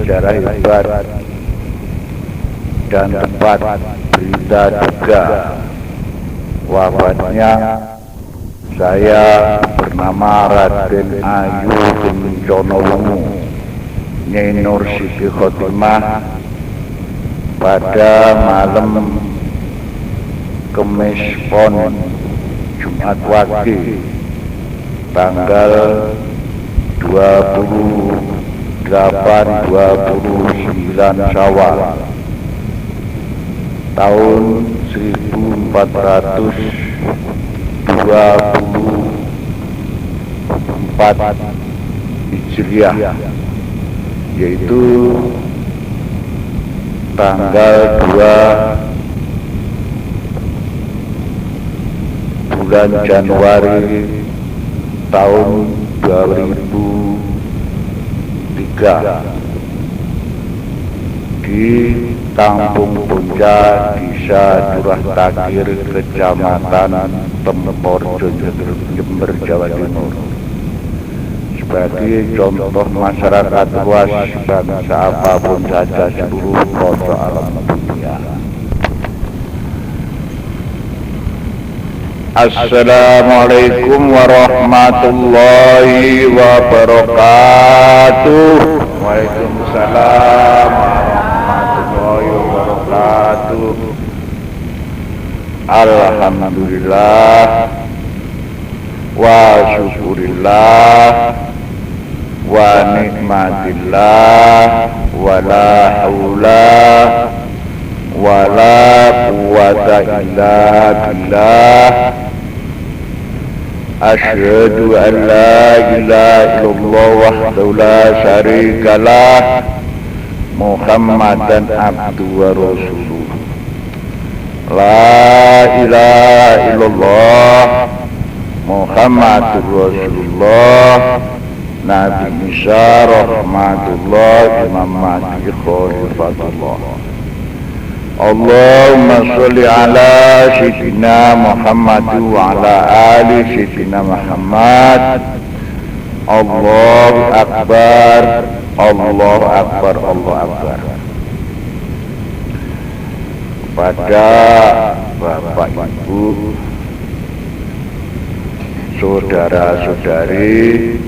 sejarah hebat dan tempat berita juga wafatnya saya bernama Raden Ayu Kencono Nyai Nur Siti Khotimah pada malam Kemis Pon Jumat Wage tanggal 28-29 Syawal tahun 1424 Hijriah, yaitu tanggal 2 bulan Januari tahun 2003 di Kampung Puncak, Desa Curah Takir, Kecamatan Temporjo, Jember, Jawa Timur, sebagai contoh masyarakat luas bangsa apapun saja seluruh kota alam dunia. Assalamualaikum warahmatullahi wabarakatuh. Waalaikumsalam warahmatullahi wabarakatuh. Alhamdulillah wa syukurillah wa nikmatillah wa la haula wa la quwwata illa billah. Asyhadu an la ilaha illallah wahdahu la syarikalah Muhammadan abduhu wa rasuluh. La ilaha illallah Muhammadur Rasulullah Nabi Isa rahmatullah Imam Mahdi Khalifatullah. Allahumma sholli ala Sayyidina Muhammad wa ala ali Sayyidina Muhammad. Allahu Akbar, Allahu Akbar, Allahu Akbar. Kepada Bapak Ibu, saudara-saudari,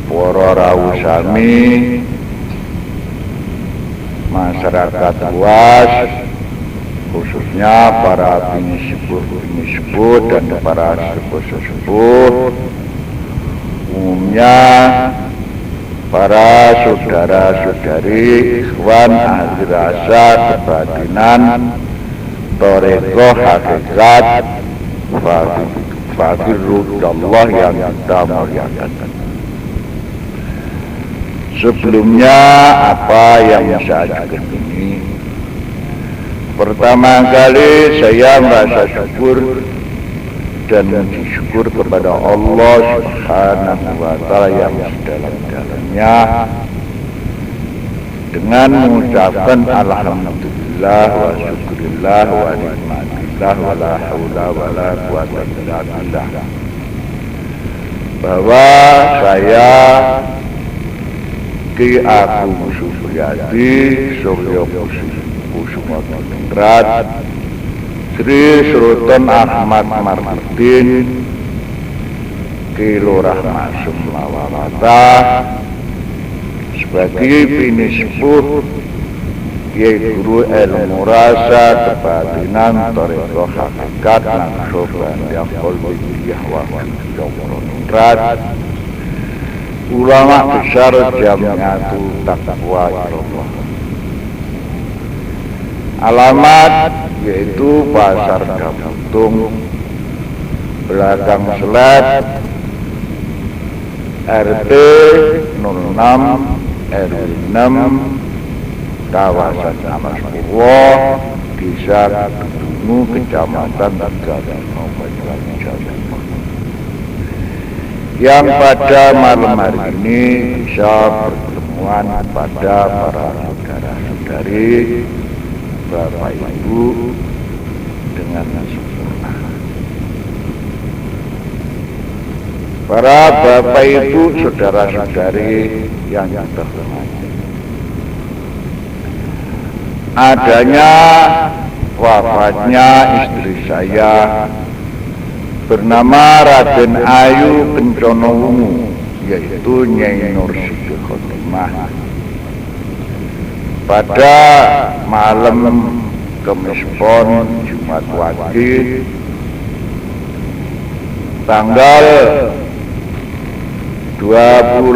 para rawuh sami, masyarakat luas, khususnya para sepuh dan para sepuh, umumnya para saudara-saudari ikhwan ahli rasa kebatinan Thariqah Hakikat Fadilullah yang kita muliakan. Sebelumnya apa yang saya akan ini, pertama kali saya merasa syukur dan bersyukur kepada Allah Subhanahu wa Ta'ala yang sedalam-dalamnya dengan mengucapkan alhamdulillah wa syukurillah wa nikmatillah wa la haula wa la quwwata illa billah, bahwa saya Ki Agung Supriyadi Suryo Kusumadingrat Sri Sultan Ahmad Marmuddin Ki Lurah Masum Lawalata sebagai pinispuh Kiai Guru Ilmu Rasa Kebatinan Thariqah Hakikat Naqsyaband yang Qalbiyah wa Jawabrat, ulama besar Jamiatul Taqwa Ilallah. Alamat yaitu Pasar Gabutung, Belakang Selat, RT 06 RW 6, kawasan Amas Purwo, Desa Kedungu, Kecamatan Tegalan, Banyuwangi, Jawa Timur, yang pada malam hari ini bisa pertemuan pada para saudara-saudari, Bapak Ibu dengan sempurna. Para Bapak Ibu, saudara-saudari yang terhormati. Adanya wafatnya istri saya bernama Raden Ayu Kencono Wungu, yaitu Nyai Nur Siti Khotimah, pada malam Kamis Pon Jumat Wage tanggal 29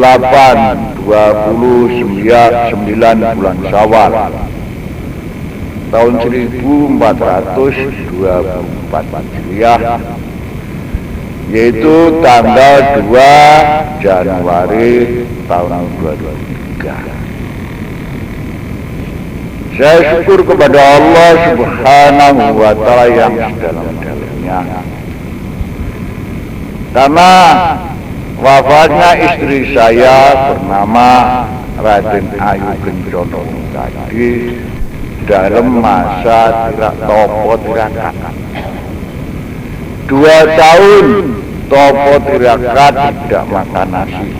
bulan Syawal tahun 1424 Hijriah, yaitu tanggal 2 Januari tahun 2023. Saya syukur kepada Allah Subhanahu wa Ta'ala yang sedalam-dalamnya, karena wafatnya istri saya bernama Raden Ayu Kencono tadi dalam masa topo tirakat. 2 tahun topo tirakat tidak makan nasi,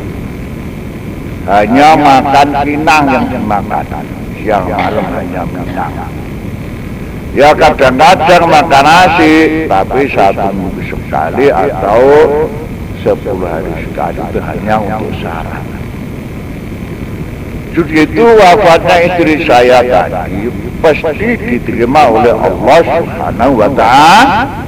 hanya makan pinang yang dimakan, siang malam hanya pinang. Ya kadang-kadang makan nasi, tapi 1 minggu sekali atau 10 hari sekali, itu hanya untuk syarat. Begitu wafatnya istri saya tadi pasti diterima oleh Allah Subhanahu wa Ta'ala.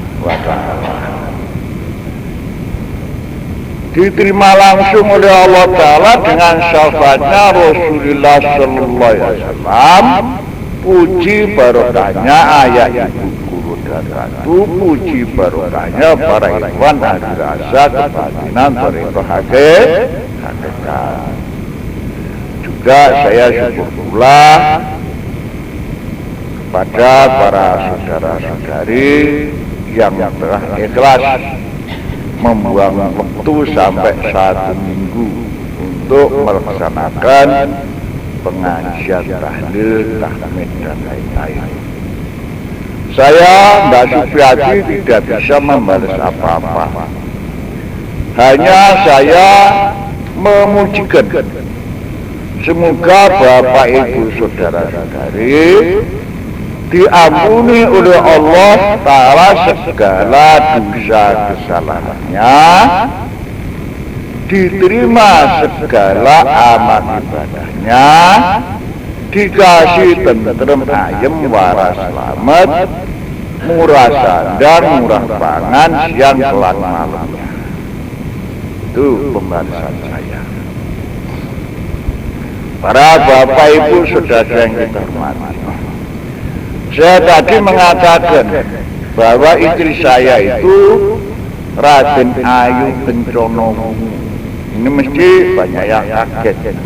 Diterima langsung oleh Allah Ta'ala dengan syafaatnya Rasulullah Sallallahu Alaihi Wasallam. Puji barokahnya ayat ibu guru dan ratu, puji barokahnya para ikhwan ahli rasa kebatinan thariqah hakikat. Juga saya syukur pula kepada para saudara-saudari yang telah ikhlas membuang waktu sampai 1 minggu untuk melaksanakan pengajian tahlil, tahmid dan lain-lain. Saya Mbak Supriyati tidak bisa membalas apa-apa, hanya saya memujikan. Semoga Bapak Ibu Saudara-saudari diampuni oleh Allah Ta'ala segala dosa kesalahannya, diterima segala amal ibadahnya, dikasih tentrem ayem waras selamat, murah sandang murah pangan siang kelan malamnya. Itu pembahasan saya. Para Bapak Ibu Saudara yang kita hormati, saya tadi mengatakan bahwa istri saya itu Raden Ayu Kencono Wungu. Ini mesti banyak yang kaget.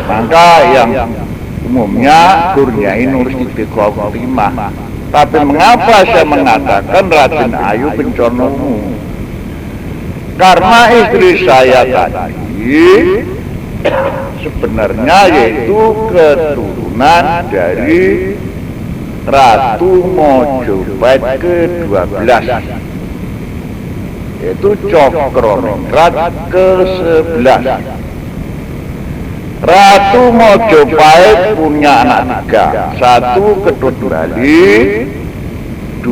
Maka yang umumnya Nyai Nur Siti Khotimah. Tapi mengapa saya mengatakan Raden Ayu Kencono Wungu? Karena istri saya tadi sebenarnya yaitu keturunan dari Ratu Mojopahit ke-12, yaitu Cokroningrat ke-11. Ratu Mojopahit punya anak 3, 1 Ketut Bali, 2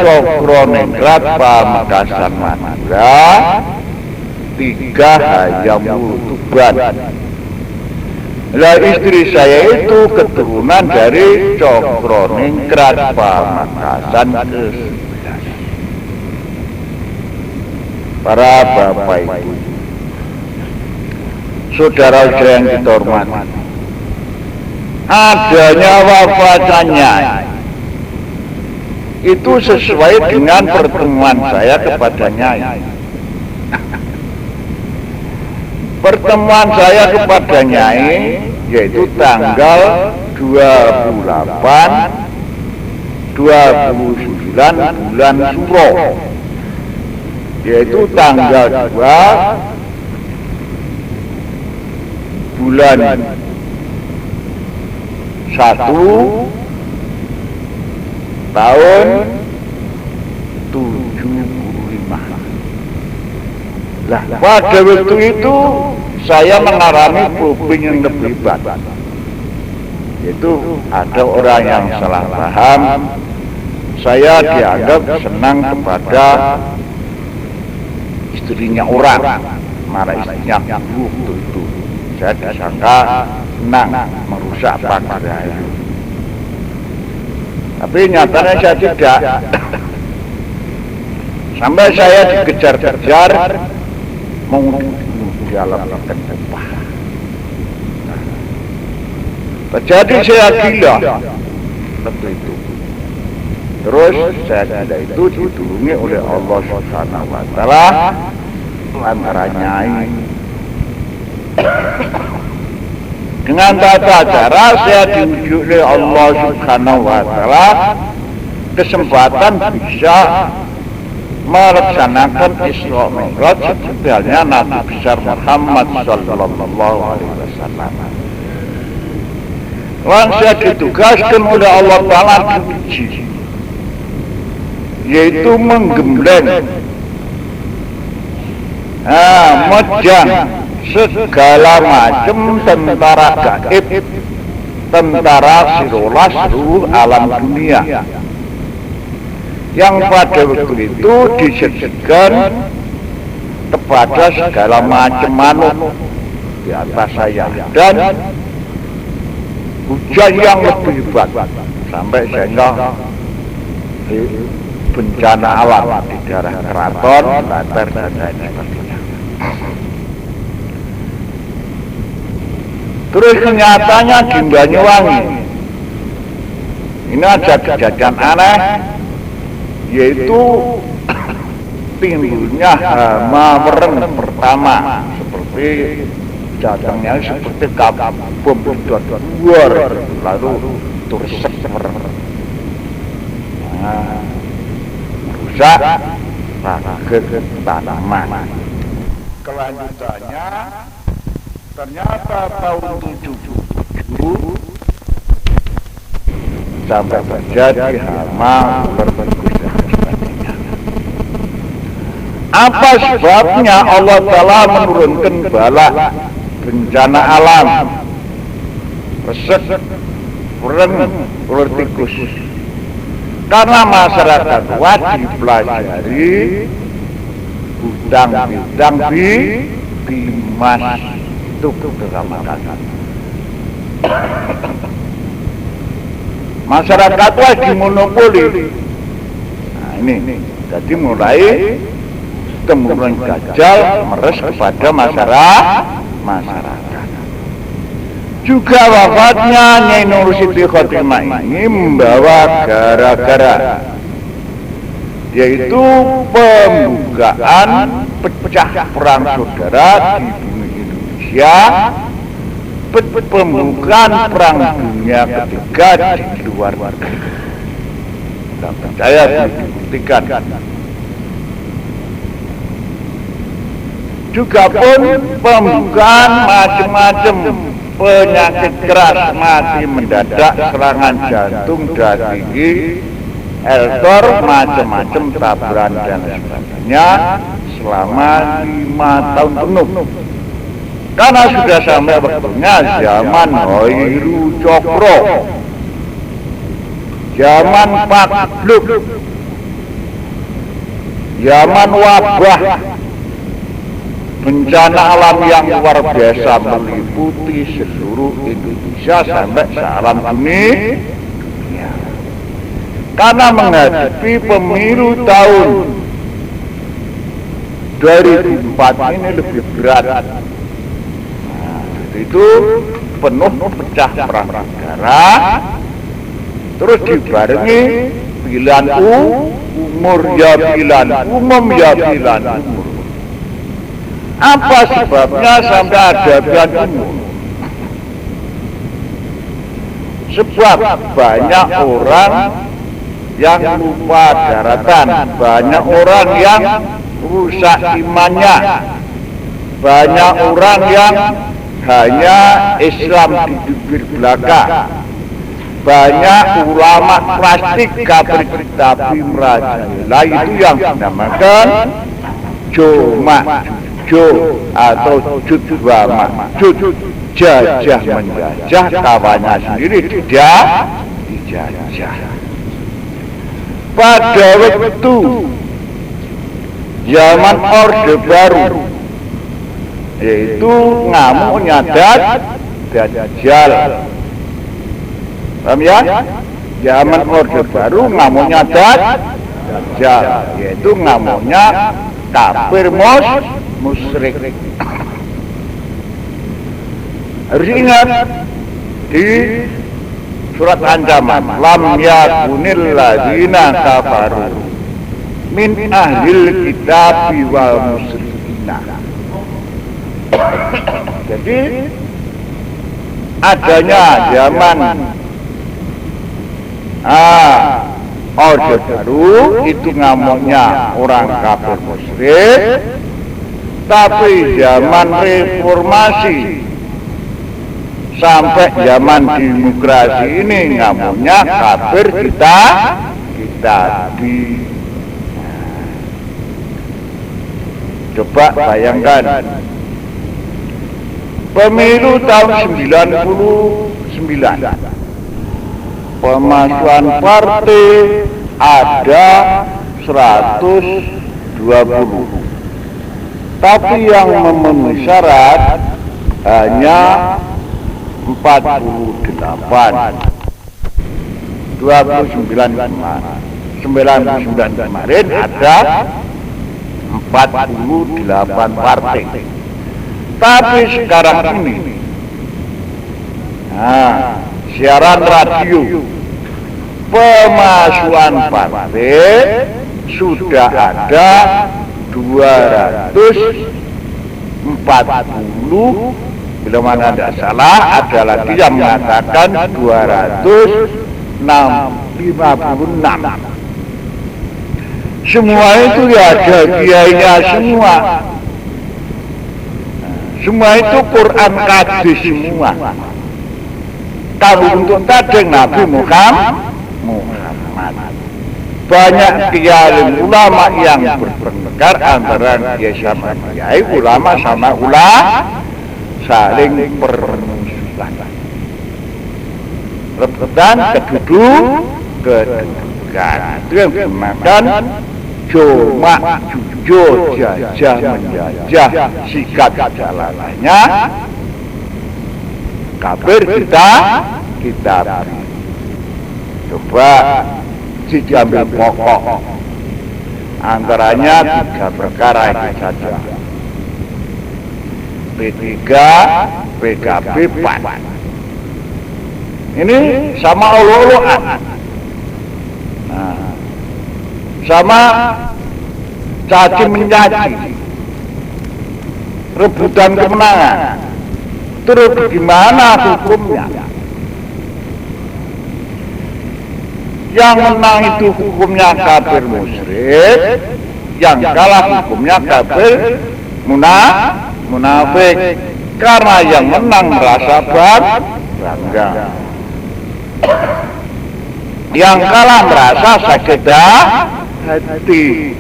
Cokroningrat Pamekasan Madura, 3 Hayam Tuban. Lah istri saya itu keturunan dari Cokroningrat Pamekasan ke-11. Para Bapak Ibu, saudara-saudara yang kita hormati, adanya wafatnya itu sesuai dengan pertemuan saya kepada Nyai. Pertemuan saya kepada Nyai yaitu tanggal 29 bulan Suro, yaitu tanggal 2 bulan 1 tahun 75. Lah pada waktu itu saya mengalami problem yang lebih hebat. Yaitu ada orang yang salah paham, saya dianggap senang kepada istrinya orang, malah istrinya itu. Saya disangka senang merusak pagar Rahayu. Tapi nyatanya saya tidak. Sampai saya dikejar-kejar mau di alam tempah. Terjadi saya gila waktu itu. Terus saya gila itu ditulungi oleh Allah Subhanahu wa Ta'ala antaranya dengan tata cara saya diuji oleh Allah Subhanahu wa Ta'ala kesempatan bisa melaksanakan Isra Mi'raj seperti halnya Nabi besar Muhammad sallallahu alaihi wasallam. Lalu saya ditugaskan oleh Allah Ta'ala diuji, yaitu menggembleng mejang segala macam tentara gaib, tentara sirolah seluruh alam dunia, yang pada waktu itu disajikan kepada segala macam makhluk di atas saya, dan hujan yang lebih hebat sampai sehingga bencana alam di daerah keraton, latar dan lain sebagainya. Terus kenyataannya di Banyuwangi ini ada kejadian aneh, yaitu timbulnya hama mereng pertama, seperti datangnya seperti bom luar, lalu turset merusak pagar tanaman. Kelanjutannya ternyata tahun 77 sampai terjadi hama berbagai dan sebagainya. Apa sebabnya Allah Ta'ala menurunkan bala bencana alam, resek, reng, ular tikus? Karena masyarakat wajib pelajari bidang-bidang bimas itu keramatan. Masyarakat wajib monopoli. Nah ini, jadi mulai temurun gajal meres kepada masyarakat. Juga wafatnya Nyai Nur Siti Khotimah ini membawa gara-gara, yaitu pembukaan pecah perang saudara di bumi Indonesia, pembukaan perang dunia ketiga di luar negeri. Dan percaya dibuktikan. Juga pun pembukaan macam-macam penyakit keras, mati mendadak, serangan jantung, darah tinggi, eltor, macam-macam taburan dan sebagainya selama 5 tahun penuh. Karena sudah sampai waktunya zaman Hoiru Cokro, zaman Pakluk, zaman wabah, bencana alam yang luar biasa meliputi seluruh Indonesia sampai sealam dunia. Karena menghadapi pemilu tahun 2004 ini lebih berat. Nah, itu penuh pecah perang negara, terus dibarengi pilihan umur ya pilihan umum ya pilihan umur. Apa sebabnya sampai ada pilihan umum? Sebab banyak orang yang lupa daratan, banyak orang yang rusak imannya, banyak orang yang hanya Islam di bibir belaka, banyak ulama plastik kafir tapi merajalela, itu yang dinamakan Joma. Jo atau judwa maksud jajah menjajah kawannya sendiri tidak dijajah. Pada waktu zaman Orde Baru, yaitu ngamuknya Dajjal. Paham ya? Zaman Orde Baru ngamuknya Dajjal, yaitu ngamuknya kafir musyrik. Harus ingat di surat ancaman, lam yakunil ladzina kafaru min ahlil kitabi wal musyrikina. Jadi adanya zaman Orde Baru itu ngamuknya orang kafir musyrik, tapi zaman reformasi sampai zaman demokrasi ini ngamuknya kafir kita di. Coba bayangkan pemilu tahun 99, pemasukan partai ada 120, tapi yang memenuhi syarat hanya 48. 99 kemarin ada 48 partai. Tapi sekarang ini siaran radio, pemasukan partai sudah ada 240. Bila mana tidak salah, ada lagi yang mengatakan 256. Semua itu ya ada biayanya semua. Semua itu Quran hadis semua. Kalau untuk tadeng Nabi Muhammad, banyak kiai ulama yang berpencar antara kiai sama kiai, ulama sama ulama saling permusuhan, rebutan kedudukan. Itu yang dimakan cuma jajah menjajah, sikap jalanannya kafir kita. Coba diambil pokok, antaranya 3 perkara ini saja. P3, PKB, PAN. Ini sama olo-oloan, sama caci mencaci, rebutan kemenangan. Terus gimana hukumnya? Yang menang itu hukumnya kafir musyrik, yang kalah hukumnya kafir munafik. Karena yang menang merasa bangga, yang kalah merasa sakit hati.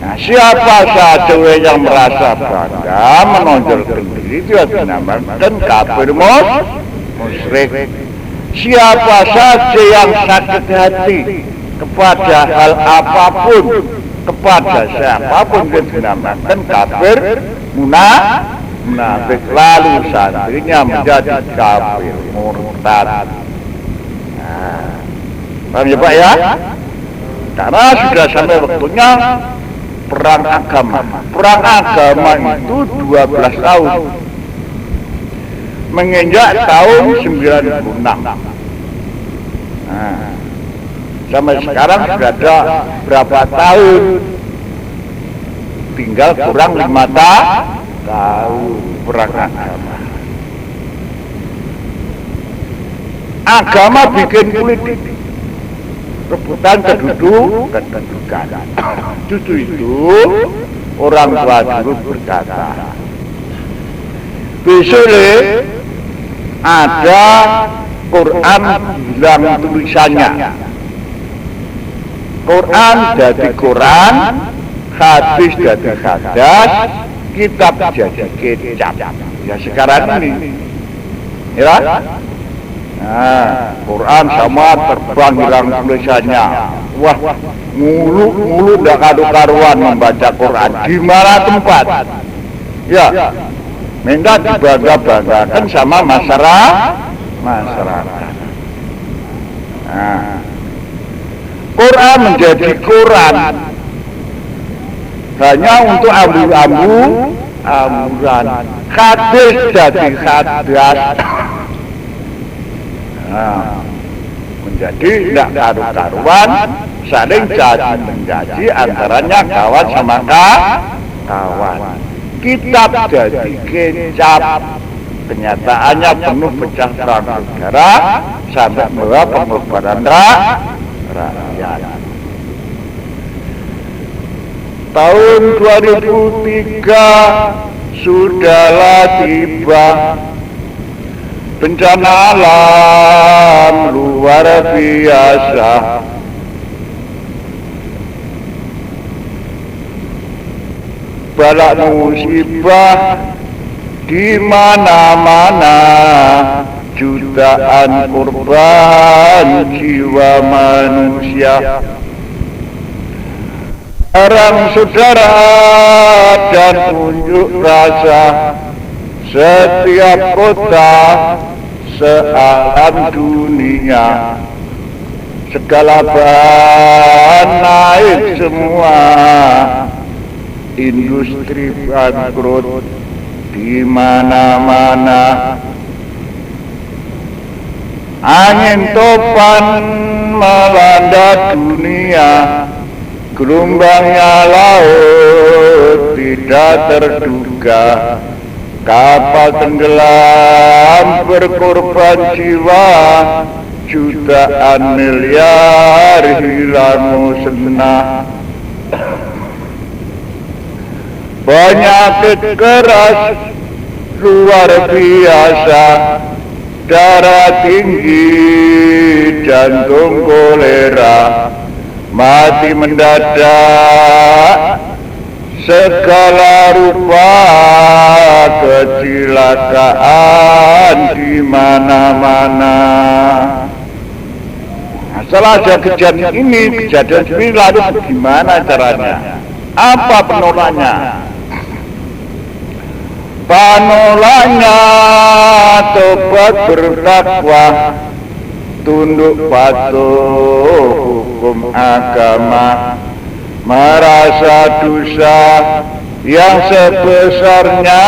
Nah, siapa saja yang merasa bangga menonjolkan diri itu dinamakan kafir musyrik. Siapa saja yang sakit hati kepada hal apapun, kepada siapapun itu dinamakan kafir munafik. Lalu santrinya menjadi kafir murtad. Paham ya Pak ya? Karena sudah sampai waktunya perang agama. Perang agama itu 12 tahun, menginjak tahun 96. Sampai sekarang sudah ada berapa tahun? Tinggal kurang 5 tahun perang agama. Agama bikin politik, rebutan kedudukan. Justru itu orang tua dulu berkata, besok ada Quran hilang tulisannya. Quran jadi Quran hadis jadi hadas, kitab jadi kecap. Ya sekarang ini, ya. Nah, Quran sama terbang hilang tulisannya. Wah, mulu dah karu-karuan membaca Quran. Di mana tempat? Ya, minta dibangga-banggakan sama masyarakat. Nah, Quran menjadi Quran hanya untuk amburan. Hadis jadi hadas. Nah, menjadi tidak karu-karuan, saling caci mencaci antaranya kawan sama kawan. Kitab jadi kecap, kenyataannya penuh pecah terang negara sampai membawa pengorbanan rakyat. Tahun 2003 sudahlah tiba. Bencana alam luar biasa. Bala musibah di mana-mana, jutaan korban jiwa manusia. Orang saudara dan unjuk rasa setiap kota se-alam dunia, segala bahan naik semua, industri bangkrut di mana-mana, angin topan melanda dunia, gelombangnya laut tidak terduga. Kapal tenggelam berkorban jiwa, jutaan miliar hilang musnah. Penyakit keras luar biasa, darah tinggi, jantung kolera, mati mendadak, segala rupa kecelakaan di mana-mana. Setelah kejadian ini lalu bagaimana caranya? Apa penolaknya? Penolaknya tobat bertakwa, tunduk patuh hukum agama, merasa dosa yang sebesarnya,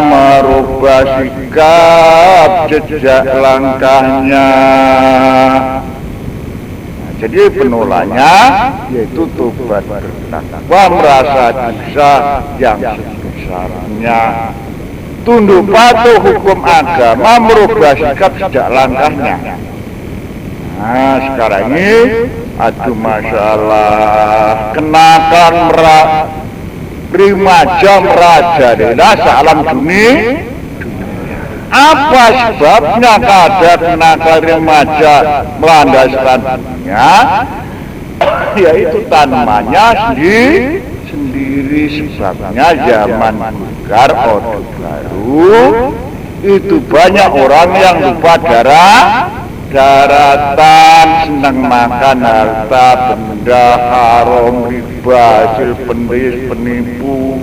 merubah sikap jejak langkahnya. Jadi penolaknya yaitu tobat bertakwa, merasa dosa yang sebesarnya, tunduk patuh hukum agama, merubah sikap jejak langkahnya. Nah, sekarang ini aduh masalah kenakan remaja merajalela sealam dunia. Apa sebabnya keadaan kenakan remaja melanda sealam dunia? Yaitu tanamannya sendiri sebabnya zaman vulgar orde baru itu banyak orang yang lupa daratan, senang makan harta benda haram, riba, hasil penipu,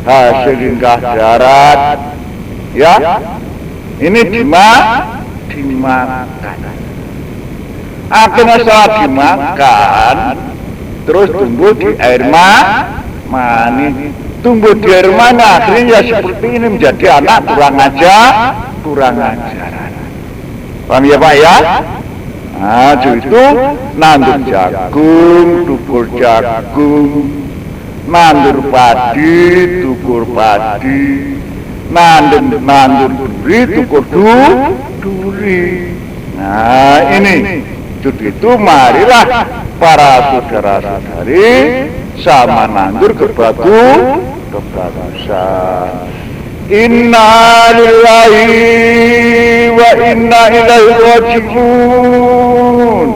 hasil ingkah darat. Ya, ini dimakan. Akhirnya setelah dimakan, terus tumbuh di air mani. Tumbuh di air mani, akhirnya ya seperti ini menjadi anak kurang ajaran. Paham ya Pak ya? Nah, itu nandur jagung, tukur jagung, nandur padi, tukur padi, nandur duri, tukur duri. Nah, ini itu marilah para saudara-saudari sama nandur ke batu Inna lillahi wa inna ilaihi raji'un.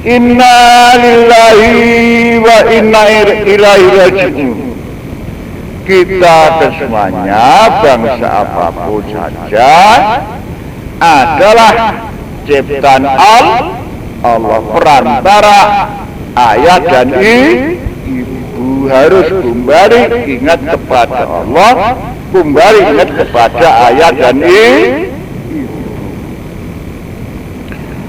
Inna lillahi wa inna ilaihi raji'un. Kita kesemuanya, bangsa apapun saja, adalah ciptaan Allah, perantara ayah dan ibu. Harus kembali ingat kepada Allah, kembali ingat kepada ayah dan ibu.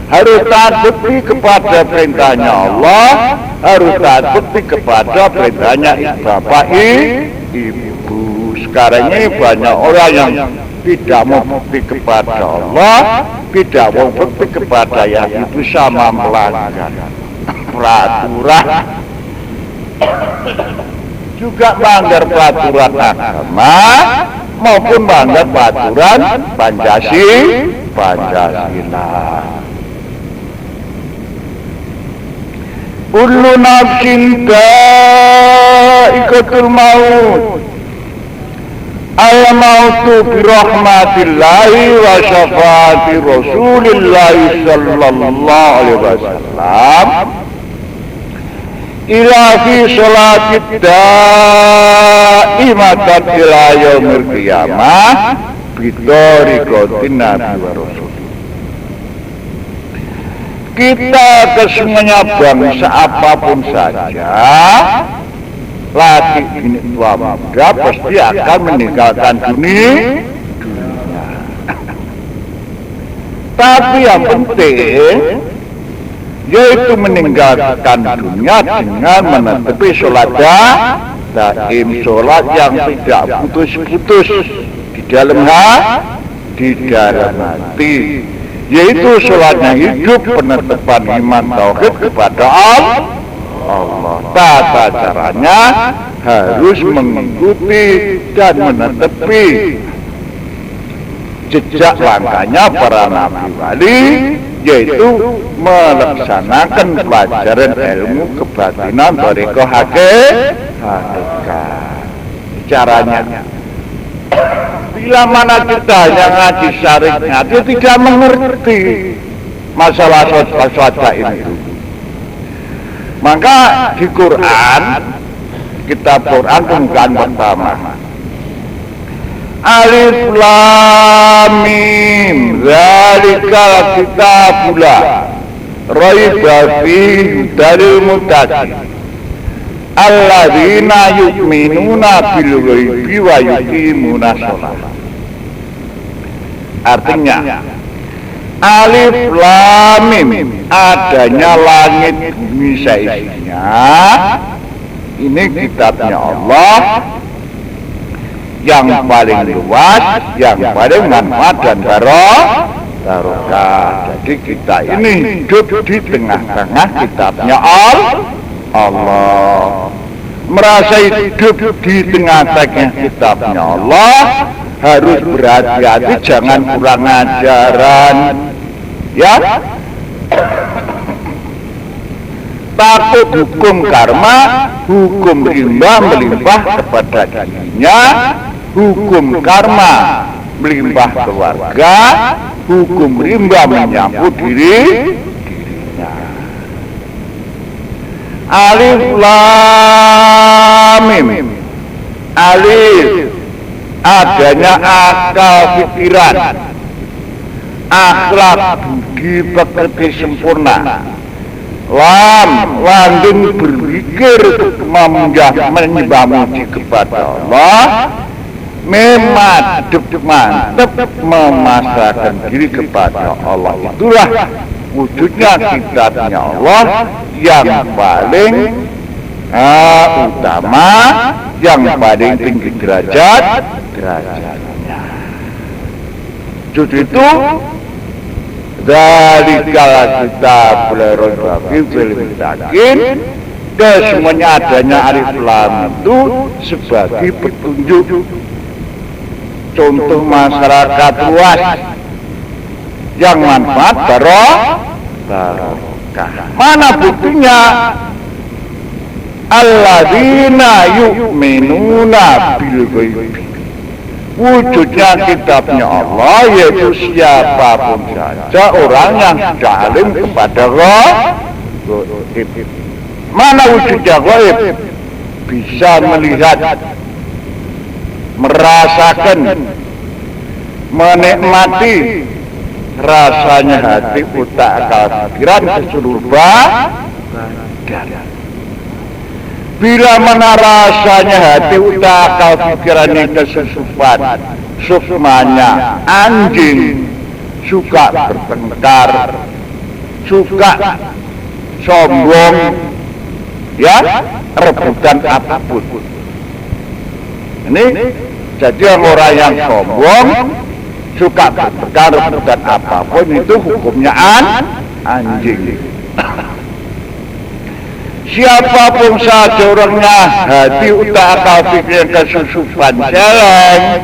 Harus taat betul kepada perintahnya Allah, harus taat betul kepada perintahnya bapak ibu. Sekarang ini banyak orang yang tidak mau betul kepada Allah, tidak mau betul kepada yang itu, sama melanggar peraturan, juga melanggar peraturan agama maupun melanggar peraturan Pancasila. Kullu nafsin dha'iqatul maut. Al-mautu bi rahmatillahi wa syafaati Rasulillahi sallallahu alaihi wasallam ila fi sholatid da'imatan ila yaumil qiyamah bidariqatin nabi wa rasul. Kita kesemuanya, bangsa apapun saja, laki ini tua muda, pasti akan meninggalkan dunia. Tapi yang penting yaitu meninggalkan dunia dengan menetepi sholat daim, sholat yang tidak putus-putus di dalam hati, yaitu sholatnya hidup, penetapan iman tauhid kepada Allah. Tata caranya harus mengikuti dan menetepi jejak langkahnya para nabi wali, yaitu melaksanakan pelajaran ilmu kebatinan thariqah hakikat. Caranya, bila mana kita hanya ngaji syariatnya, dia tidak mengerti masalah sholat ini. Maka di Quran, kitab Quran pembukaan pertama, Alif Lam Mim, zalikal kitabula raiba fihi hudalil muttaqin alladzina yu'minuna bil ghaibi wa yuqimuna shalah. Artinya, Alif Lam Mim, adanya langit bumi seisinya, ini kitabnya Allah yang paling luas, yang paling manfaat dan barokah. Jadi kita ini hidup di tengah-tengah kitabnya Allah, merasa hidup di tengah-tengah kitabnya Allah, harus berhati-hati jangan kurang ajaran, ya. Takut hukum karma, hukum rimba melimpah kepada dirinya, hukum karma melimpah keluarga, hukum rimba menyambut dirinya. Alif Lam Mim. Alif, adanya akal pikiran, akhlak budi pekerti sempurna. Lam, langgeng berpikir untuk menyembah muji kepada Allah. Mantep memasrahkan diri kepada Allah. Itulah wujudnya kitabnya Allah yang paling utama, yang paling tinggi derajatnya. Jadi itu zalikal kitabul raiba fihi hudalil muttaqin. Kesemuanya adanya Alif Lam itu sebagai petunjuk, contoh masyarakat luas yang manfaat barokah. Mana buktinya? Alladzina yu'minuna bil ghaibi. Wujudnya kitabnya Allah yaitu siapapun saja orang yang sudah alim kepada Allah, Mana wujudnya gaib? Bisa melihat, merasakan, menikmati rasanya hati, otak, akal, pikiran ke seluruh badan. Bila mana rasanya hati, otak, akal, pikirannya kesusupan, sukmanya anjing, suka bertengkar, suka sombong, ya, rebutan apapun. Ini jadi orang yang sombong, suka bertengkar, rebutan apapun, itu hukumnya anjing. Siapapun saja orangnya hati, otak, akal, pikiran kesusupan, jalan,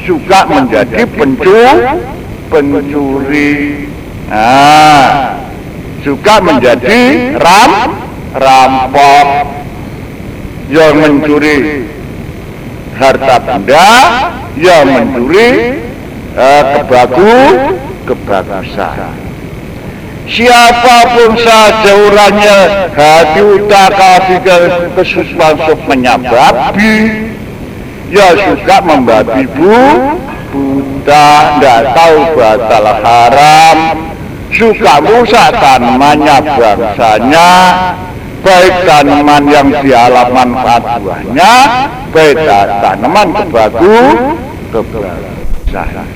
suka menjadi pencuri, suka menjadi rampok, yang mencuri harta benda, yang mencuri kebagusan. Siapapun saja orangnya hati, otak, pikiran kesusupan menyababi, ya suka membabi buta, tidak tahu batal haram, suka rusak tanamannya bangsanya, baik tanaman yang di halaman paduannya, baik tanaman kebagusan.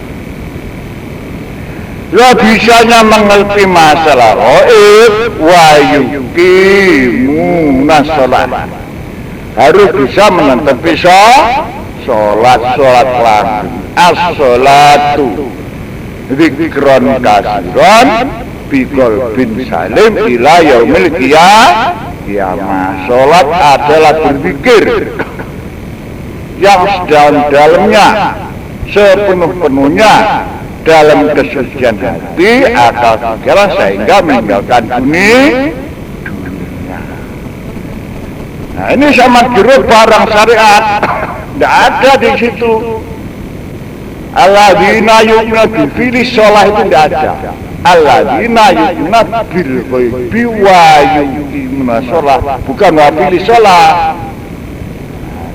Ya bisanya mengerti masalah gaib, wa yuqimuna shalah, harus bisa menetapi sholat lagi. As-sholatu dzikron kasiron bikol bin salim ila yaumil qiyamah. Sholat adalah berzikir yang sedalam-dalamnya, sepenuh-penuhnya dalam kesucian hati, akal, pikiran, sehingga meninggalkan dunia. Nah ini sama jeruk barang syariat, tidak ada di situ. Alladzina yu'minuna bil ghaibi, sholat itu tidak ada. Alladzina yu'minuna bil ghaibi wa yuqimuna sholat, bukan wa bil sholat.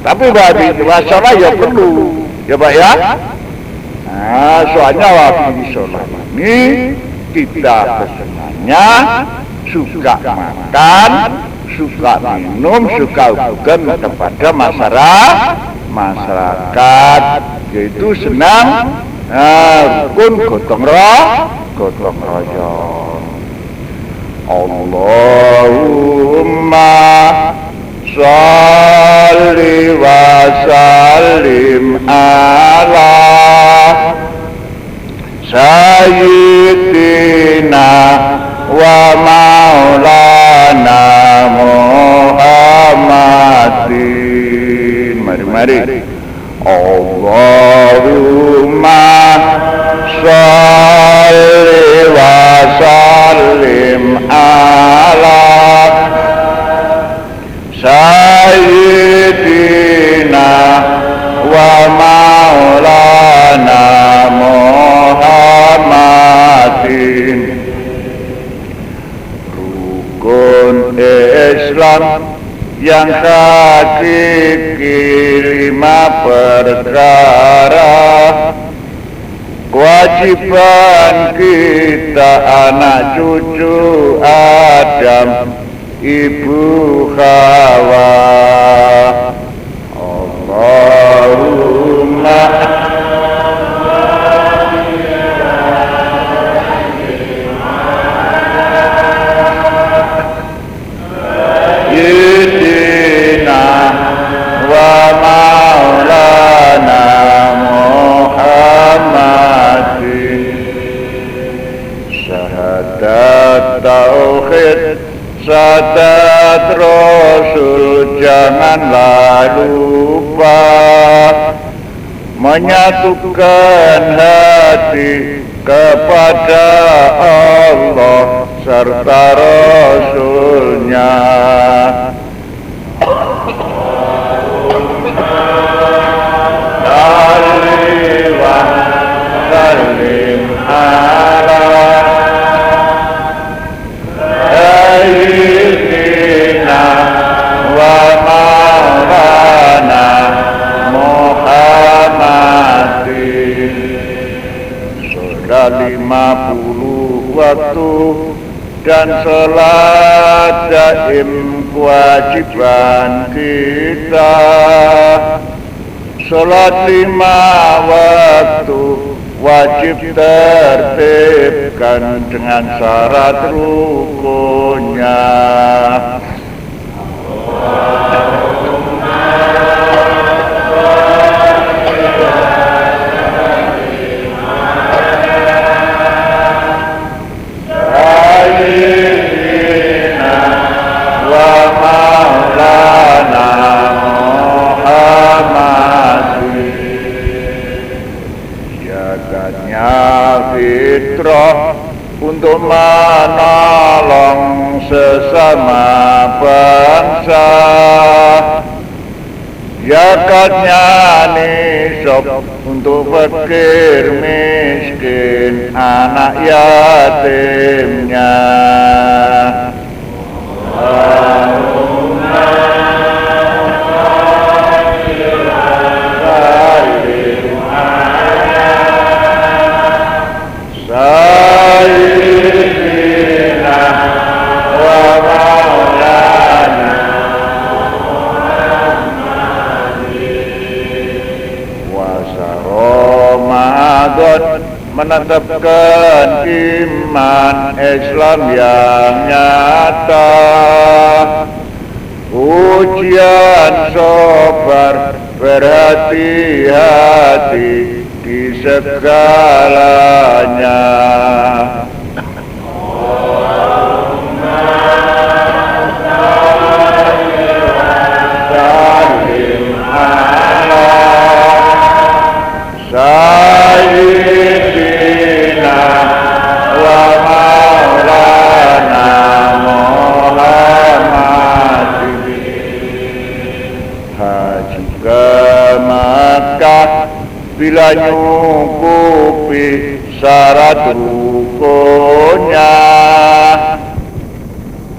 Tapi wa sholat ya perlu, ya Pak ya. Nah, soalnya wabil sholat ini kita kesenangannya suka makan, suka minum, suka hubungan kepada masyarakat, yaitu senang, rukun gotong royong. Allahumma sholli wa sallim ala sayyidina wa maulana Muhammadin. Mari. Allahumma sholli wa sallim ala sayyidina wa maulana Muhammadin. Rukun Islam yang hakiki 5 perkara, kewajiban kita anak cucu Adam, ibu Hawa. Allahumma sayyidina wa maulana Muhammadin. Syahadat tauhid, syahadat Rasul, janganlah lupa menyatukan hati kepada Allah serta Rasulnya. Salli wa sallim ala dan sholat daim kewajiban kita. Sholat 5 waktu wajib tertibkan dengan syarat rukunnya. Fitrah untuk menolong sesama bangsa. Zakatnya nisab untuk fakir miskin, anak yatimnya. Menetapkan iman Islam yang nyata, ujian sabar berhati-hati di segalanya. Bila nyukupi syarat rukunnya,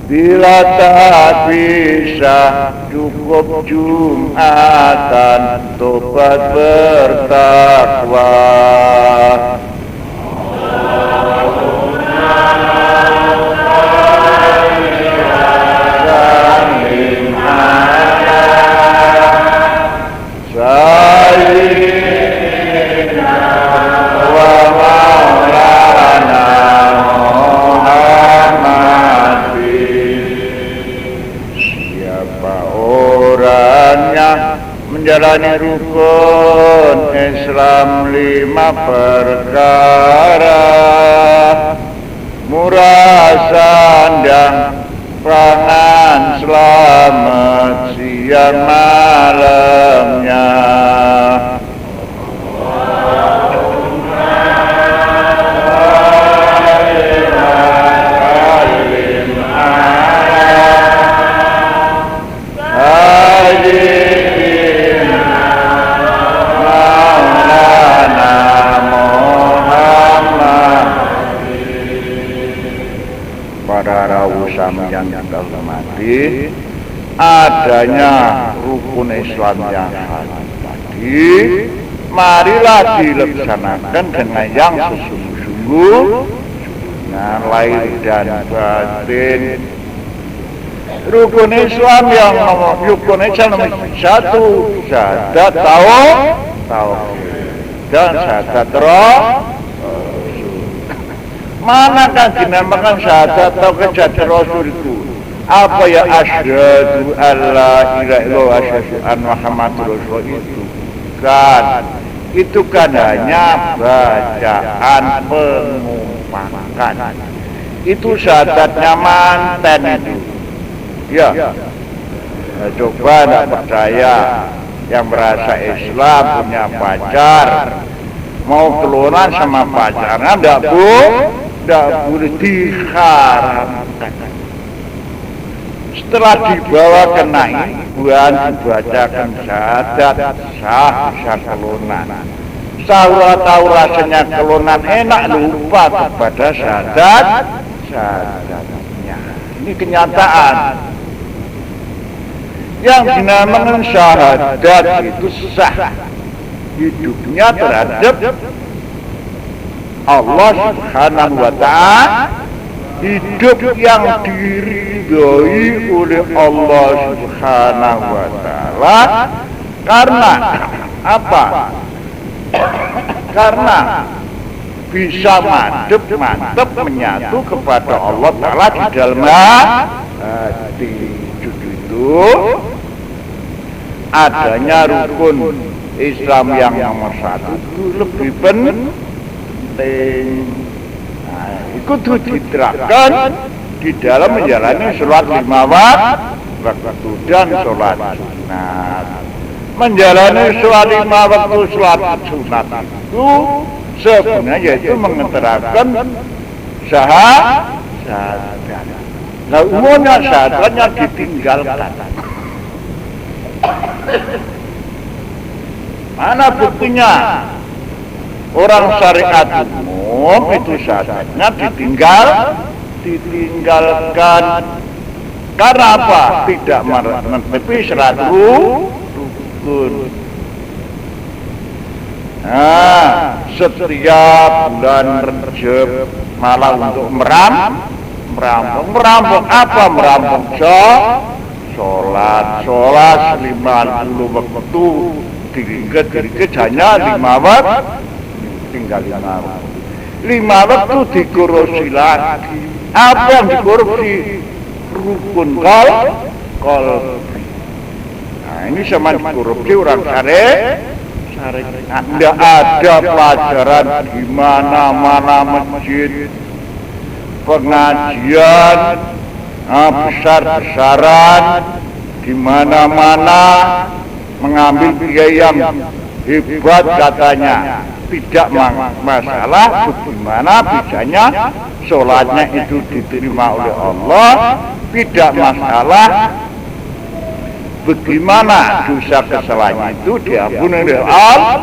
bila tak bisa cukup Jumatan, tobat bertakwa. Menjalani rukun Islam 5 perkara, murah sandang pangan selamat siang malamnya. Yang kita hormati, adanya rukun Islam yang tadi, marilah dilaksanakan dengan yang sesungguh-sungguh, dengan lahir dan batin. Rukun Islam yang nomor 1, syahadat tauhid dan syahadat roh. Manakah dinamakan syahadat atau syahadat Rasul itu? Apa ya asyhadu alla ilaha illallah asyhadu anna Muhammadur Rasulullah itu? Itu kan hanya bacaan pengumpakan. Itu syahadatnya manten itu. Ya. Nah, coba tidak percaya yang merasa Islam punya pacar, mau keluar sama pacarnya tidak boleh diharamkan. Setelah dibawa ke buan dibacakan syahadat, sah bisa kelunan. Tahu rasanya kelunan enak, lupa kepada syahadatnya. Ini kenyataan. Yang dinamakan syahadat itu sah hidupnya terhadap Allah Subhanahu wa ta'ala, hidup yang diridhoi oleh Allah Subhanahu wa taala. Karena apa? Karena bisa mantep menyatu kepada Allah taala di dalam hati. Itu adanya rukun Islam yang nomor satu itu lebih penting. Nah, itu diterapkan di dalam menjalani sholat 5 waktu dan sholat sunat. Menjalani sholat 5 waktu sholat sunat itu sebenarnya yaitu mengeterapkan syahadat. Nah, umumnya syahadatnya ditinggalkan. Mana buktinya? Orang syariat umum itu syahadatnya ditinggalkan. Karena apa? Tidak menepi syarat rukun. Nah, setiap bulan Rejab malah untuk merampung apa? Merampung sholat 50 waktu diriket hanya 5 waktu, tinggal 5 waktu. 5 waktu dikorupsi lagi. Apa yang dikorupsi? Rukun qalbi. Nah, ini sama dikorupsi orang syariat. Tidak ada pelajaran di mana-mana masjid, pengajian besar-besaran, di mana-mana mengambil biaya yang hebat katanya. Tidak masalah bagaimana bisanya sholatnya itu diterima oleh Allah. Tidak masalah bagaimana dosa kesalahannya itu diampuni oleh Allah.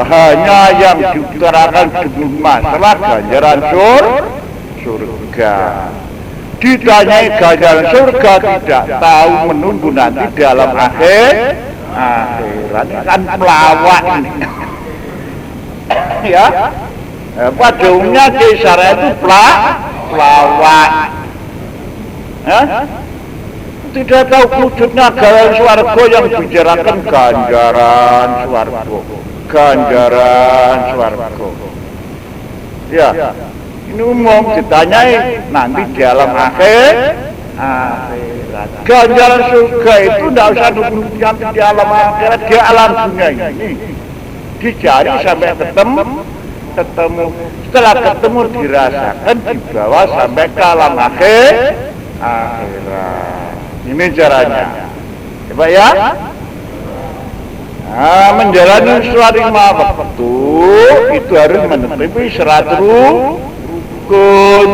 Hanya yang diutarakan demi masalah ganjaran surga. Ditanyai ganjaran surga tidak tahu, menunggu nanti dalam akhirat kan pelawak ini. Ya, pada umumnya kisah itu pelawak. Tidak tahu wujudnya ganjaran swarga yang bicarakan ganjaran swarga. Ya, ini umum ditanyai nanti di alam akhirat. Ganjaran surga itu tidak usah nunggu nanti di alam akhirat, di alam dunia ini dicari sampai ketemu. Setelah ketemu dirasakan, dibawa sampai ke alam akhirat. Ini caranya. Coba ya. Menjalani sholat 5 waktu itu harus menepi syarat rukun.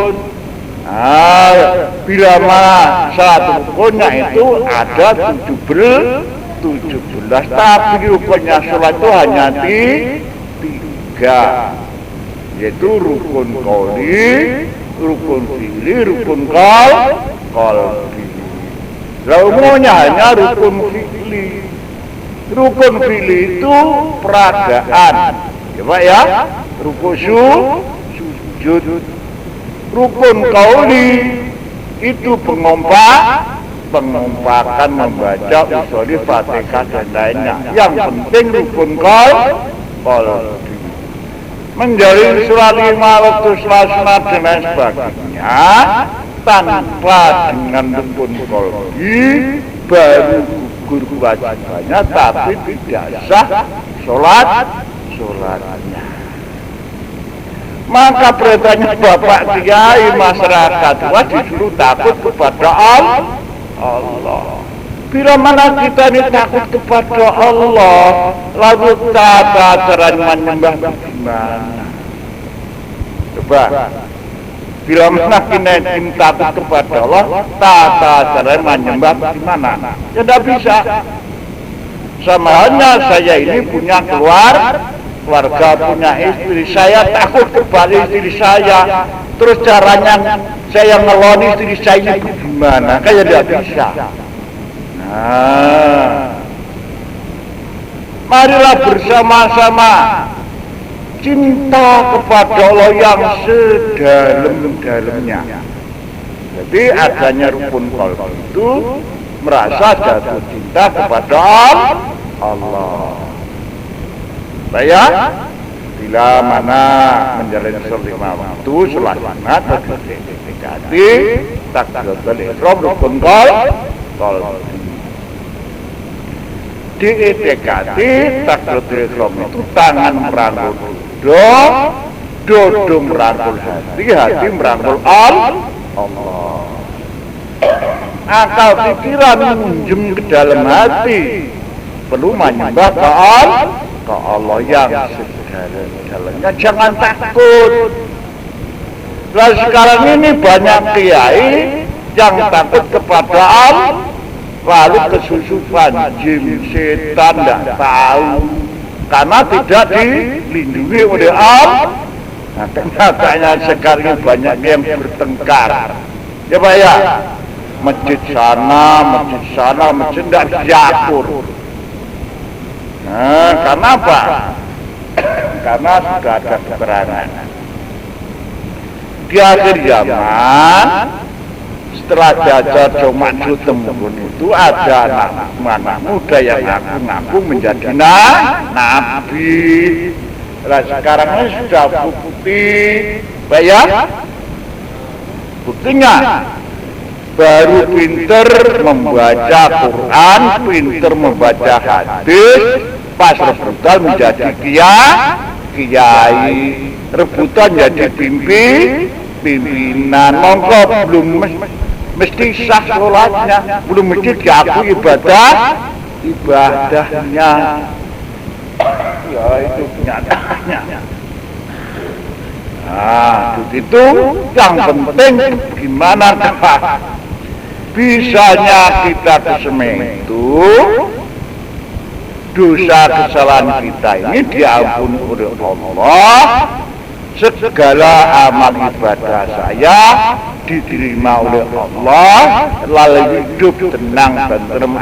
Bila mana syarat rukunnya itu ada 17, tapi rukunnya sholat itu hanya 3, yaitu rukun qauli, rukun fi'li, rukun qalbi. Lah umumnya hanya rukun fi'li. Rukun fi'li itu peragaan. Coba ya, rukun sujud. Rukun qauli itu pengompakan membaca usholi Fatihah dan lainnya. Yang penting rukun qalbi. Menjalin sholat 5 waktu sholat sunat dan lain sebagainya tanpa dengan rukun qalbi baru gugur kewajibannya, tapi tidak sah sholatnya. Maka perintahnya Bapak Kiai masyarakat disuruh takut kepada Allah. Bila mana kita ini takut kepada Allah, lalu tata cara menyembah bagaimana? Coba. Bila mana kita ini takut kepada Allah, tata cara menyembah bagaimana? Ya tidak bisa. Sama halnya saya ini punya keluarga, punya istri, saya takut kepada istri saya. Terus caranya saya ngeloni istri saya ini bagaimana? Kayak tidak bisa. Marilah bersama-sama cinta kepada Allah yang sedalam-dalamnya. Jadi adanya rukun qalbi itu merasa jatuh cinta kepada Allah. Saya bila mana menjalani sholat lima waktu, sholat sunat, dekati, takbiratul ihram, rukun qalbi. Di dekati takbiratul ihram itu tangan merangkul dodo merangkul hati merangkul Allah. Akal pikiran minjem ke dalam hati, perlu menyembah ke Allah yang sedalam-dalamnya. Jangan takut. Nah sekarang ini banyak kiai yang takut kepada Allah, lalu kesusupan, jin, setan, tidak tahu, karena tidak dilindungi oleh Allah. Nah makanya sekarang banyak yang bertengkar. Ya Pak ya, masjid sana, masjid tidak diatur. Nah, karena apa? Karena sudah ada keterangan. Di akhir zaman, setelah Dajjal Ma'juj Temujun itu ada anak muda yang ngaku menjadi nabi. Nah, sekarang ini sudah bukti, bayar. Buktinya baru pinter membaca Quran, pinter membaca hadis, pas rebutan menjadi kiai, rebutan jadi pimpinan, mongko belum mesti sah sholatnya, belum mesti diakui ibadahnya. Ya itu kenyataannya. Nah, itu yang penting gimana bisanya kita kesementu, dosa kesalahan kita ini diampuni oleh Allah, segala amal ibadah saya diterima oleh Allah, lalu hidup tenang tentrem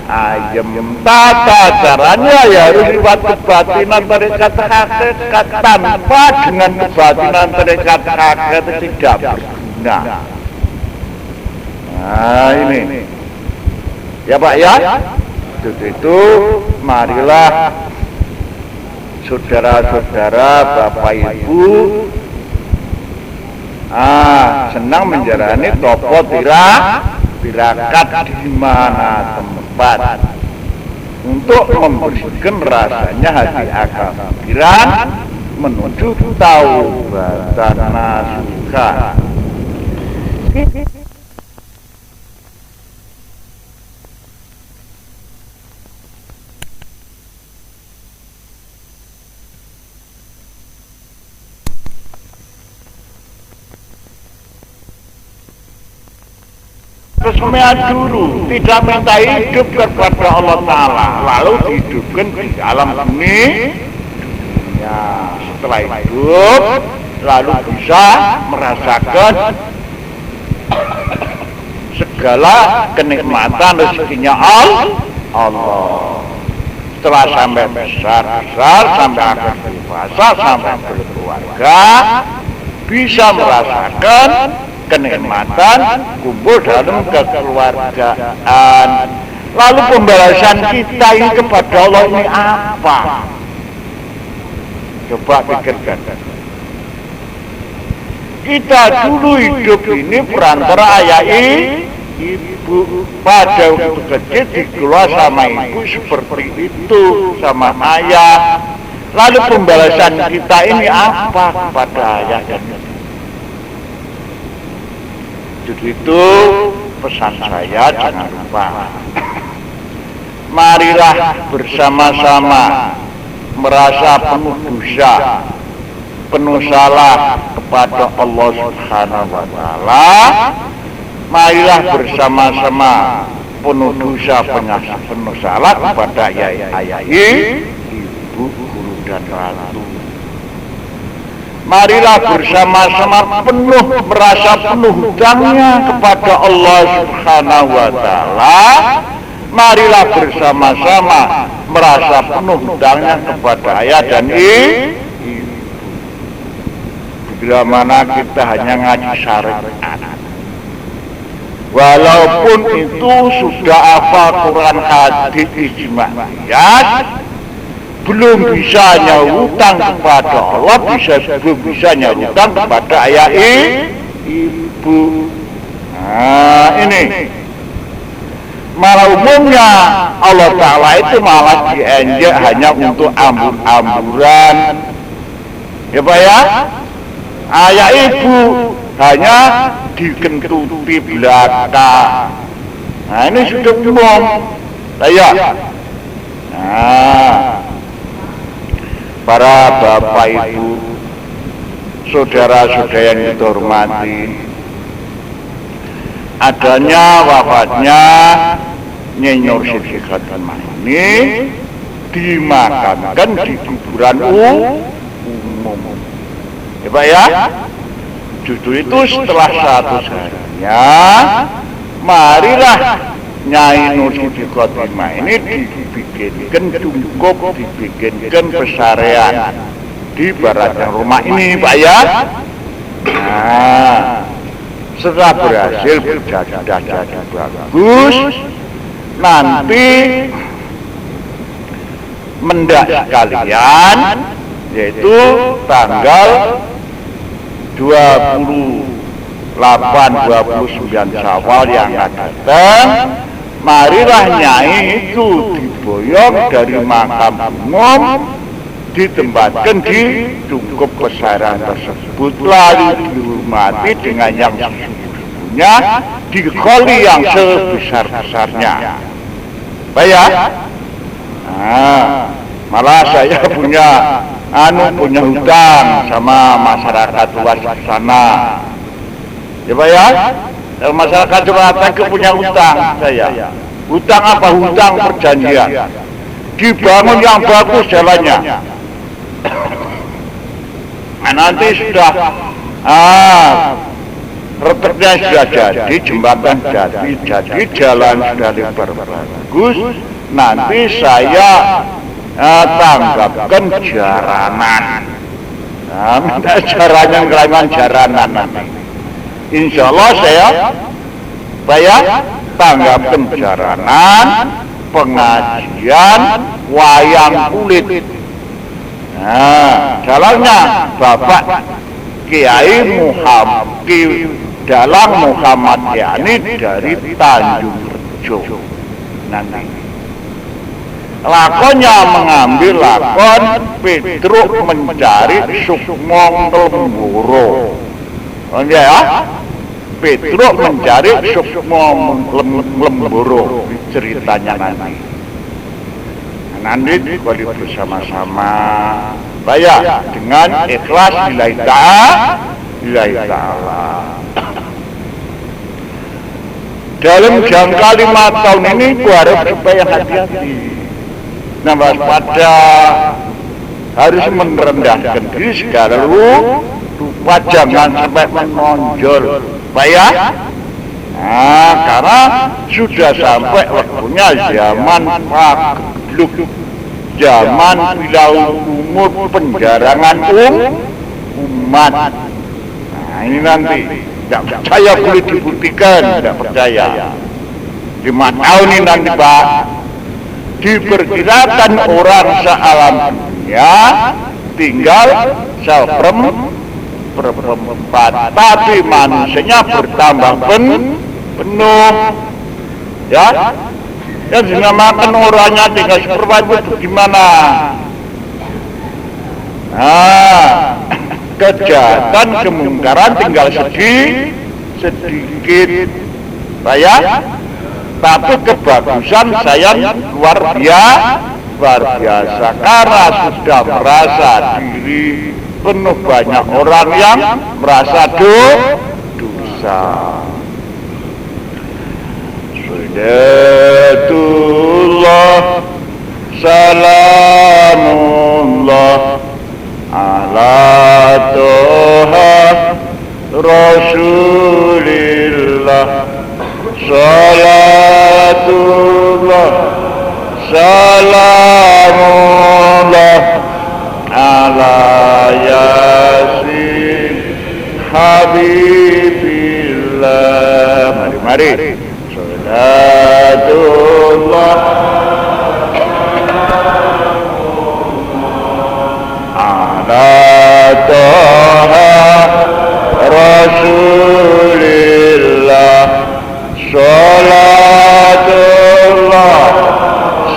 ayem. Tata caranya ya harus lewat kebatinan tarekat hakikat, tanpa dengan kebatinan tarekat hakikat tidak berguna. Nah ini ya Pak ya, itu marilah saudara-saudara, Bapak Ibu, senang menjalani topo tirakat di mana tempat untuk membersihkan rasanya hati akal pikiran menuju taubatan nasuha. Kesemuanya dulu tidak minta hidup kepada Allah Ta'ala, lalu dihidupkan di alam ini. Ya, setelah hidup lalu bisa merasakan segala kenikmatan rezekinya Allah. Setelah sampai besar sampai akhir dewasa, sampai berkeluarga, bisa merasakan kenikmatan kumpul dalam kekeluargaan. Lalu pembalasan kita ini kepada Allah ini apa? Coba pikirkan. Kita dulu hidup ini perantara ayah ibu, pada waktu kecil dikeluar sama ibu seperti itu, sama ayah. Lalu pembalasan kita ini apa kepada ayah dan ibu? Jadi itu pesan saya, jangan lupa. Marilah bersama-sama merasa penuh dosa, penuh salah kepada Allah Subhanahu wa Ta'ala. Marilah bersama-sama penuh dosa, penuh salah kepada ayah, ibu, guru dan ratu. Marilah bersama-sama merasa penuh hutangnya kepada Allah Subhanahu wa Ta'ala. Marilah bersama-sama merasa penuh hutangnya kepada ayah dan ibu. bila mana kita hanya ngaji syariat. Walaupun itu sudah hafal Quran, hadis, ijma, qiyas, belum bisa nyahutang kepada Allah, belum bisa nyahutang kepada ayah ibu. Nah ini malah umumnya Allah Ta'ala itu malah diinjak hanya untuk ambur-amburan, ya Pak ya. Ayah ibu hanya dikentuti belakang. Nah ini sudah umum. Ya. Nah, para bapak ibu, saudara-saudara yang kita hormati, adanya wafatnya Nyai Nur Siti Khotimah ini dimakamkan di kuburan umum. Ya Pak ya. Justru itu setelah 100 harinya, marilah Nyai Nur Siti Khotimah ini dibikinkan cukup, dibikinkan pesarian di baratnya rumah ini Pak ya. Nah, setelah berhasil berjajar bagus, nanti mendak sekalian, yaitu tanggal 28-29 Syawal yang akan datang, marilah Nyai itu diboyong dari makam umum, ditempatkan di cukup pesarian tersebut, lalu dihormati dengan yang sesungguhnya, dikholi yang sebesar-besarnya. Baik. Nah, malah saya punya hutang sama masyarakat luas sana. Ya Pak ya, masyarakat Jakarta itu punya hutang saya. Hutang apa? Hutang perjanjian. Dibangun yang bagus jalannya. Nah, nanti sudah reteknya sudah jadi, jembatan jadi jalan sudah lebar bagus. Nanti saya tanggapkan jaranan. Nah, minta jaranan nanti. Insya Allah saya tanggapkan jaranan, pengajian, wayang kulit. Nah, jalannya Bapak Kiai Dalang Muhammad Yani dari Tanjung Rejo. Nanti lakonnya mengambil lakon Petruk mencari Sukmong Lemboro. Ya, Petruk mencari Sukmong Lemboro, ceritanya nanti. Nanti kali bersama-sama, bayar dengan ikhlas lillahi ta'ala. Dalam jangka 5 tahun ini harus supaya hati-hati. Nah, waspada, harus merendahkan diri segala rupa, jangan sampai menonjol, Pak ya. Nah, karena sudah sampai waktunya zaman pagebluk, zaman wilayah umur penjarangan umat. Nah, ini nanti tidak percaya boleh dibuktikan, tidak percaya. 5 tahun ini nanti Pak, diperkirakan orang sealam dunia tinggal seperempat, tapi manusianya bertambah penuh. Ya, yang dinamakan orangnya tinggal seperempat itu gimana? Nah, kejahatan, kemungkaran tinggal sedikit, saya. Tapi kebagusan saya luar biasa karena sudah merasa diri penuh banyak orang yang merasa dosa. Sunnatullah salamullah ala toha Rasulillah, salatullah salamullah ala yasin habibillah. Mari. Salatullah ala Taha Rasulillah. Salatullah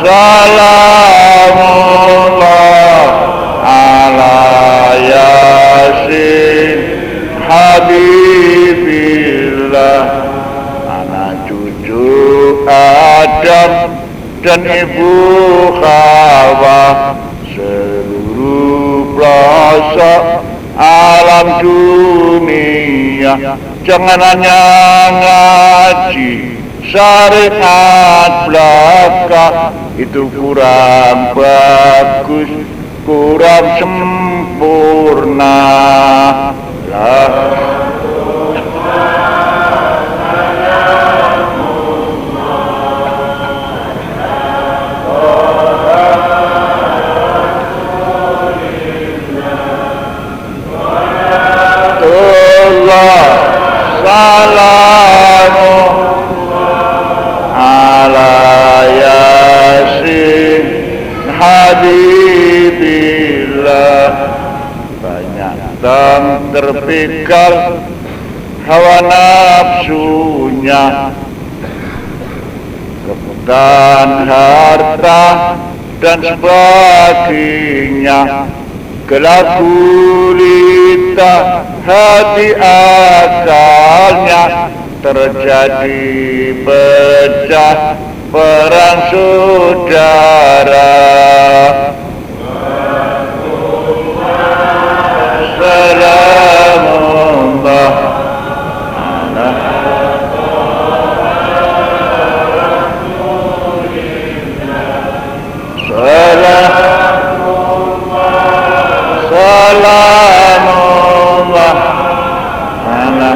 salamullah ala Yasin habibillah. Anak cucu Adam dan ibu Hawa, seluruh pelosok alam dunia, jangan hanya ngaji syariat belaka, itu kurang bagus, kurang sempurna lah. Salamu ala Yasin habibillah. Banyak yang terpikir hawa nafsunya, kebutuhan harta dan sebagainya, gelap gulita hati akalnya, terjadi pecah perang saudara. Salamullah ala salamullah ala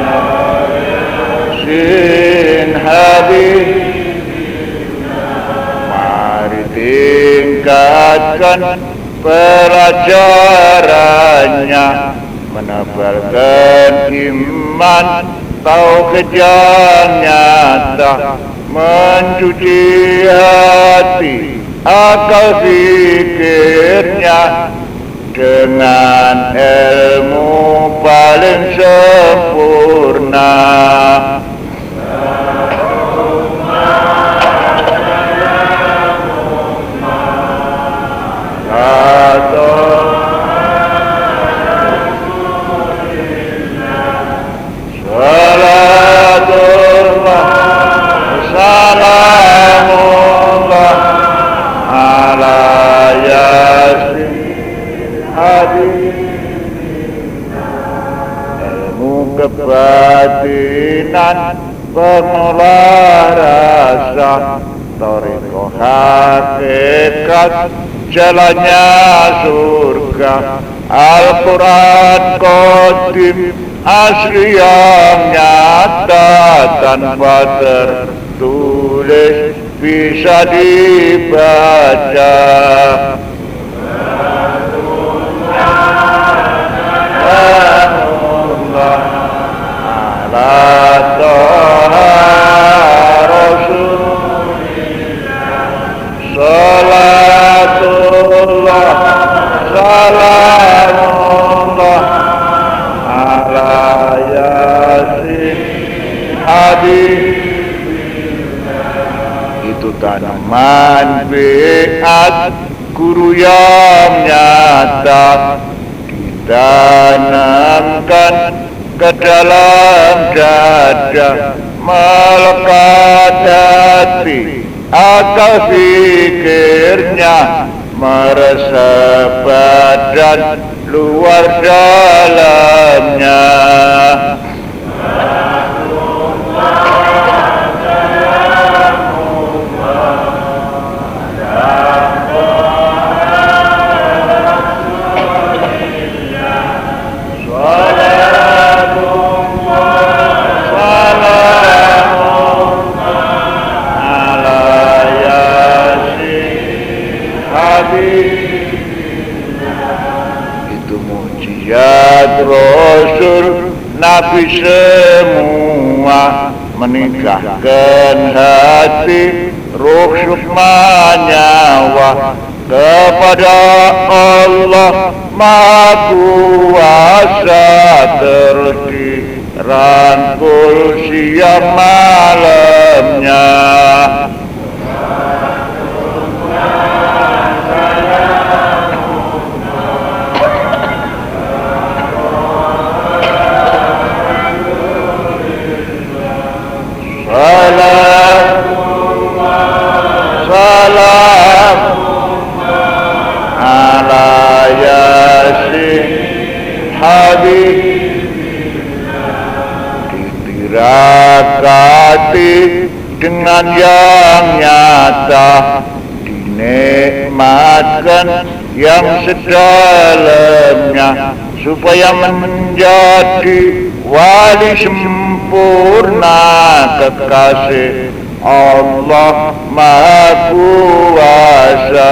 sin habib. Mari tingkatkan pelajarannya, menebalkan iman tauhid yang nyata, mencuci hati akal fikirnya dengan ilmu paling sempurna. Salatullah salamullah ala Yasin habibillah. Ilmu kebatinan pengolah rasa, thariqah hakikat jalannya surga. Al-Quran qadim asli yang nyata, tanpa tertulis bisa dibaca. Ala Taha Rasulillah. Salatullah salamullah ala Yasin habibillah. Itu tanaman biat guru yang nyata, ditanamkan ke dalam dada, melekat hati akal fikirnya, meresap badan luar dalamnya. Itu mujizat Rasul nabi semua, menikahkan hati, ruh, sukma, nyawa kepada Allah Maha Kuasa, terus dirangkul siang malamnya. Salam ala yasin habib, ditirakati dengan yang nyata, dinikmatkan yang sedalamnya, supaya menjadi wali sempurna kekasih Allah Maha Kuasa.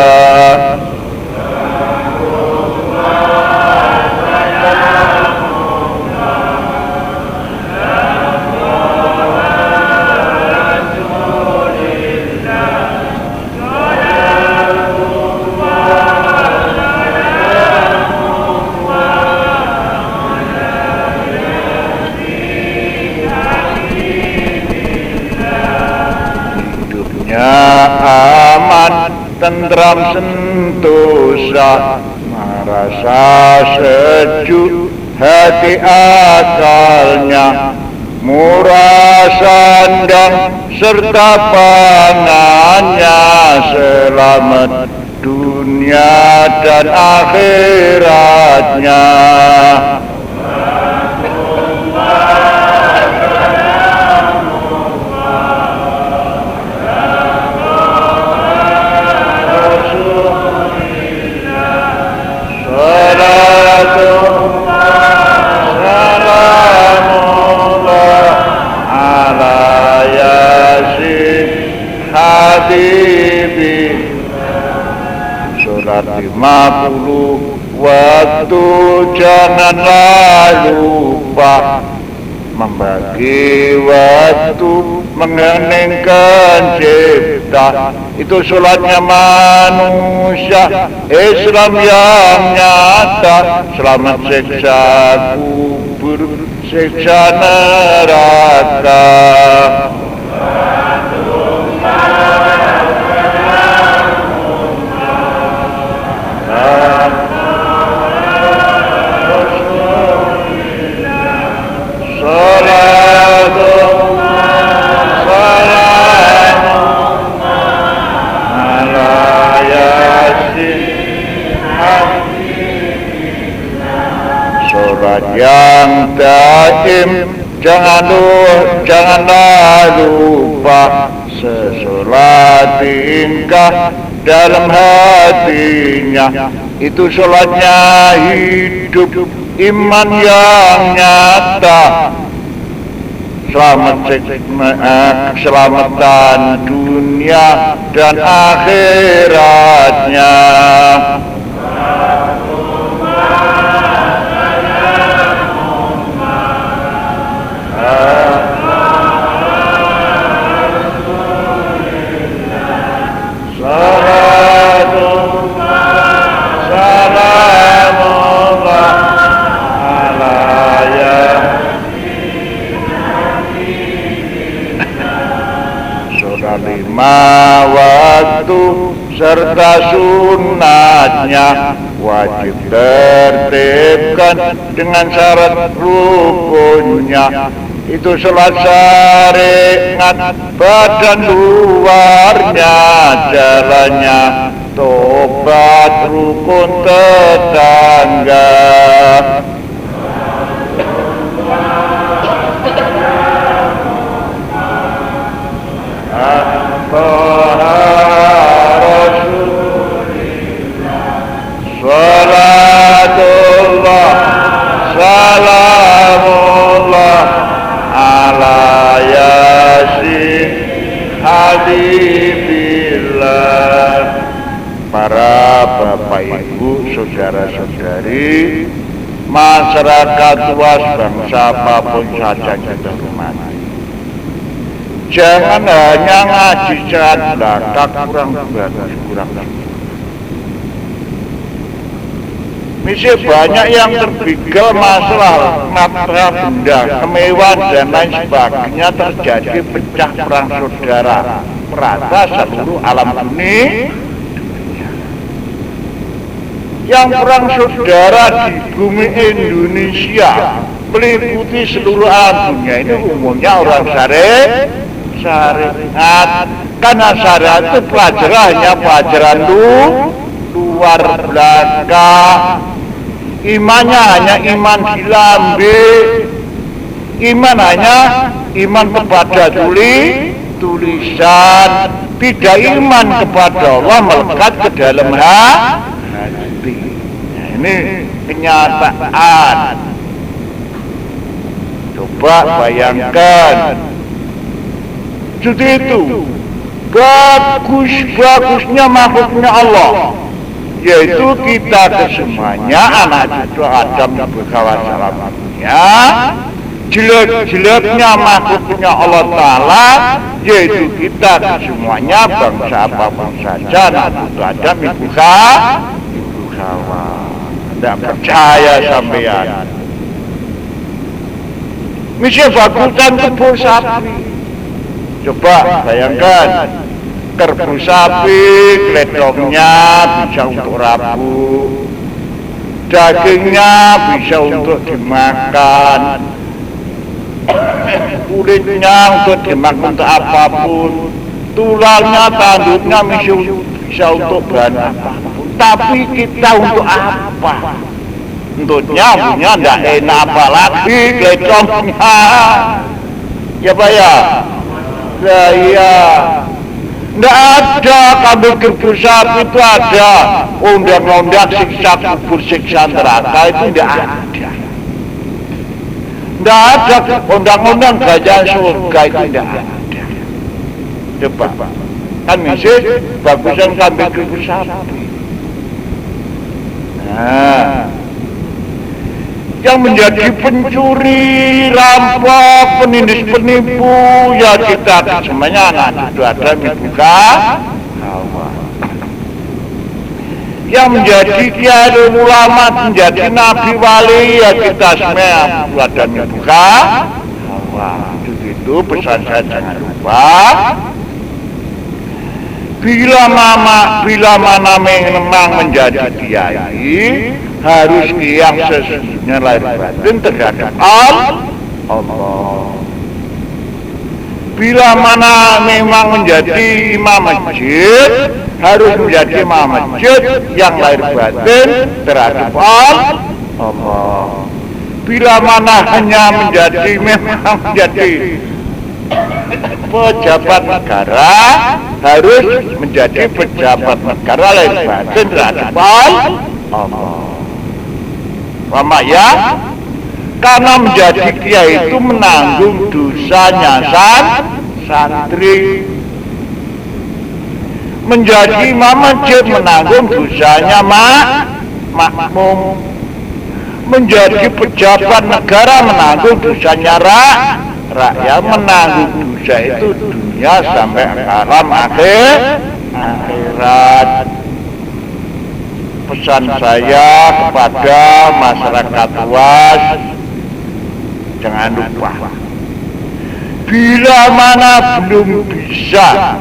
Aman, tentram, sentosa, merasa sejuk hati akalnya, murah sandang serta pangannya, selamat dunia dan akhiratnya. Surat 50, waktu janganlah lupa membagi waktu, mengeningkan cipta. Itu sholatnya manusia Islam yang nyata, selamat siksa kubur, siksa neraka. Sholat yang daim, janganlah lupa, sesolat tingkah dalam hatinya. Itu sholatnya hidup, iman yang nyata, keselamatan dunia dan akhiratnya. Lima waktu serta sunatnya wajib tertibkan dengan syarat rukunnya. Itu sholat syariat, badan luarnya, jalannya tobat, rukun tetangga. Salatullah, salamullah ala yasin habibillah. Para bapak ibu, saudara-saudari masyarakat luas bangsa apapun saja kita hormati. Jangan hanya ngaji saat belakang kurang bagus, kurang. Misi banyak yang terbigal masalah matra benda, kemewahan dan lain sebagainya terjadi pecah perang saudara merata seluruh alam dunia. Yang perang saudara di bumi Indonesia meliputi seluruh alam dunia ini umumnya orang syariat. Karena syariat itu pelajarannya pelajaran luar belakang. Imannya hanya iman silambe. Iman hanya iman kepada tulisan. Tidak iman kepada Allah melekat ke dalam hati. Nah, ini kenyataan. Coba bayangkan. Jadi itu bagusnya makhluknya Allah, yaitu kita kesemuanya anak cucu Adam yang berkawan salamnya. Jelek-jeleknya makhluknya Allah Ta'ala, yaitu kita kesemuanya bangsa apapun saja anak cucu Adam ibu kawan. Tidak percaya sampean. Misi fakultan kebun sapi. Coba bayangkan, kerbau sapi, kledongnya bisa untuk rabu, dagingnya bisa untuk dimakan, kulitnya untuk dimakan untuk apapun, tulangnya, tanduknya bisa untuk bahan apapun. Tapi kita untuk apa? Untuk nyampunya tidak enak apalagi kledongnya. Ya Pak ya? Nah, iya, tidak ada kambing kerbau sapi itu ada undang-undang siksa kubur siksa neraka itu tidak ada. Tidak ada undang-undang gajah surga itu tidak ada. Coba, kan misal bagusan kambing kerbau sapi. Nah, yang menjadi pencuri, rampok, penindas, penipu, ya kita semuanya anak itu ada dibuka Hawa. Yang menjadi kiai ulama, menjadi nabi wali, ya kita semuanya ada dibuka Hawa. Itu pesan saya jangan lupa. Bila mana memang menjadi kiai, harus yang sesungguhnya lahir batin terhadap Allah. Bila mana memang menjadi imam masjid, harus menjadi imam masjid yang lahir batin terhadap Allah. Bila mana hanya memang menjadi pejabat negara, harus menjadi pejabat negara lahir batin terhadap Allah. Lama ya, karena menjadi kiai itu menanggung dosanya santri. Menjadi imam masjid menanggung dosanya makmum. Menjadi pejabat negara menanggung dosanya rakyat. Menanggung dosa itu dunia sampai alam akhirat. Pesan saya kepada masyarakat luas, jangan lupa, bila mana belum bisa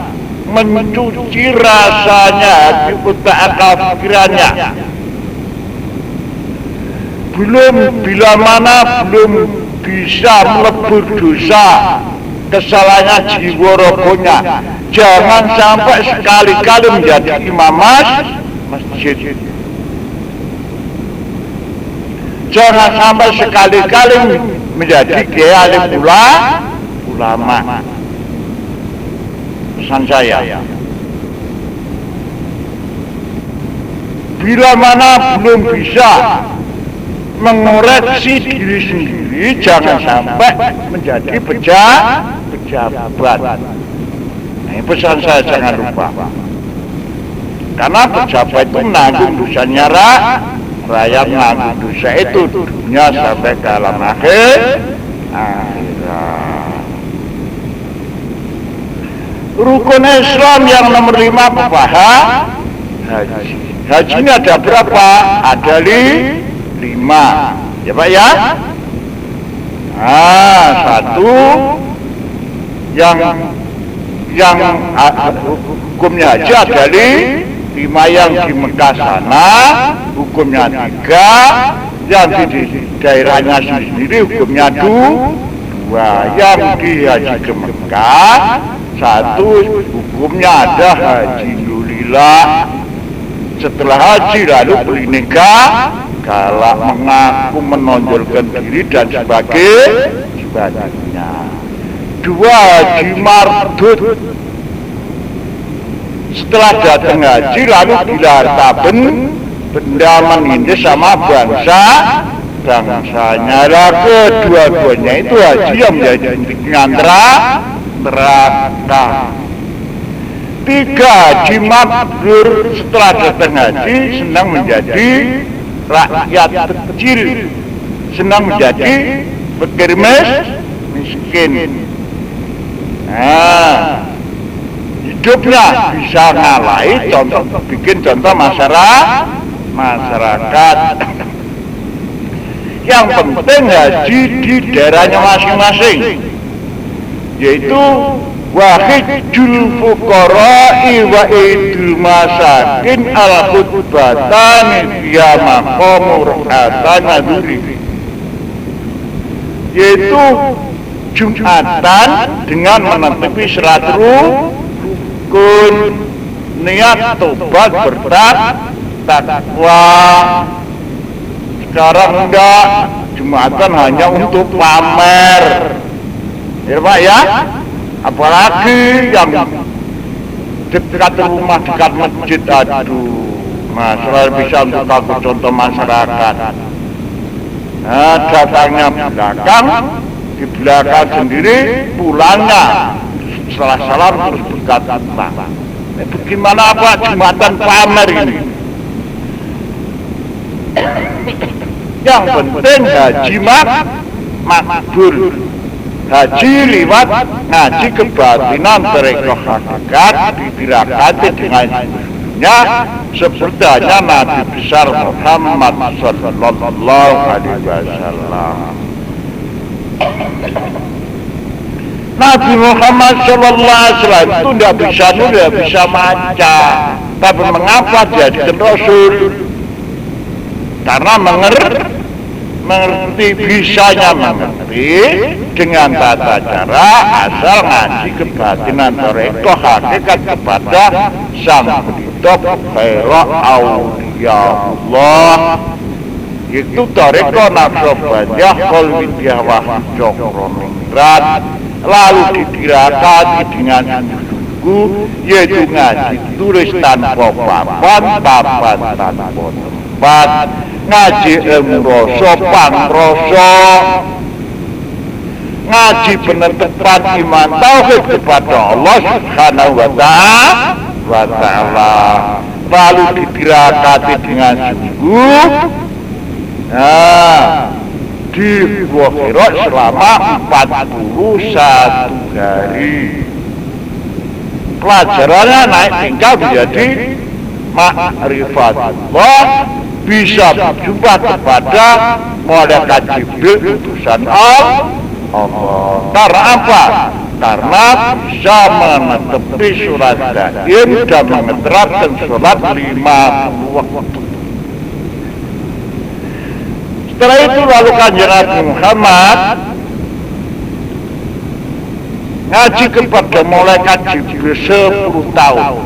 mencuci rasanya hati otak akal pikirannya, bila mana belum bisa melebur dosa kesalahannya jiwa rogonya, jangan sampai sekali-kali menjadi imam masjid. Jangan sampai sekali-kali menjadi kiai ulama. Pesan saya, bila mana belum bisa mengoreksi diri sendiri, jangan sampai menjadi pejabat. Nah, ini pesan saya jangan lupa. Karena pejabat itu menanggung dosanya rakyat nganggu dosa itu dunia sampai ke alam akhirat. Rukun Islam yang nomor 5 apa? Haji. Haji ini ada berapa? Ada 5. Ya Pak ya? Satu yang hukumnya haji ada 5 yang di Mekah sana, hukumnya 3, yang di daerahnya sendiri hukumnya 2, yang di haji ke Mekah 1 hukumnya ada haji lulillah. Setelah haji lalu bernikah, kalau mengaku menonjolkan diri dan sebagainya. 2 haji mardud. Setelah datang haji lalu gelar taben benda menindih sama bangsanya. Lah kedua-duanya itu haji yang menjadi neraka. 3 haji mabrur. Setelah datang haji senang menjadi rakyat kecil, senang menjadi fakir miskin. Hidupnya bisa ngalahi bikin contoh masyarakat. Yang penting haji di daerahnya masing-masing, yaitu wahidul fuqara'i wa idul masakin al khutbatani biya maqamu ru'atan aduri, yaitu Jumatan dengan menetapi syarat rukun, niat tobat bertakwa. Sekarang enggak, Jumatan hanya untuk pamer, ya Pak ya. Apalagi yang dekat rumah, dekat masjid, aduh, masalah bisa untuk aku contoh masyarakat. Datangnya belakang, di belakang sendiri pulangnya setelah salam terus berkata, bagaimana apa Jumatan pamer ini? Yang penting haji makbul. Haji liwat ngaji kebatinan tarekat hakikat ditirakati dengan sesungguhnya seperti hanya Nabi besar Muhammad sallallahu alaihi wasallam. Nabi Muhammad sallallahu alaihi wasallam itu tidak bisa nulis, tidak bisa baca, tapi mengapa jadi Rasul? Karena mengerti, bisanya mengerti dengan tata cara asal ngaji kebatinan tarekat hakikat kepada sang penutup khairah awliyaullah, itu tarekat naqsyabandiyah qalbiyah wahjokroningrat, lalu ditirakati dengan sungguh, yaitu ngaji tulis tanpa papan tanpa tempat, ngaji ilmu rasa pangrasa, ngaji penetapan iman tauhid kepada Allah Subhanahu wa ta'ala, lalu ditirakati dengan sungguh di Bukhara selama 41 hari. Pelajarannya naik tingkat menjadi ma'rifatullah, bisa berjumpa kepada malaikat Jibril utusan Allah. Karena apa? Karena bisa menetepi sholat daim dan menerapkan sholat 50 waktu. Setelah itu lalu Kanjeng Nabi Muhammad ngaji kepada malaikat Jibril 10 tahun.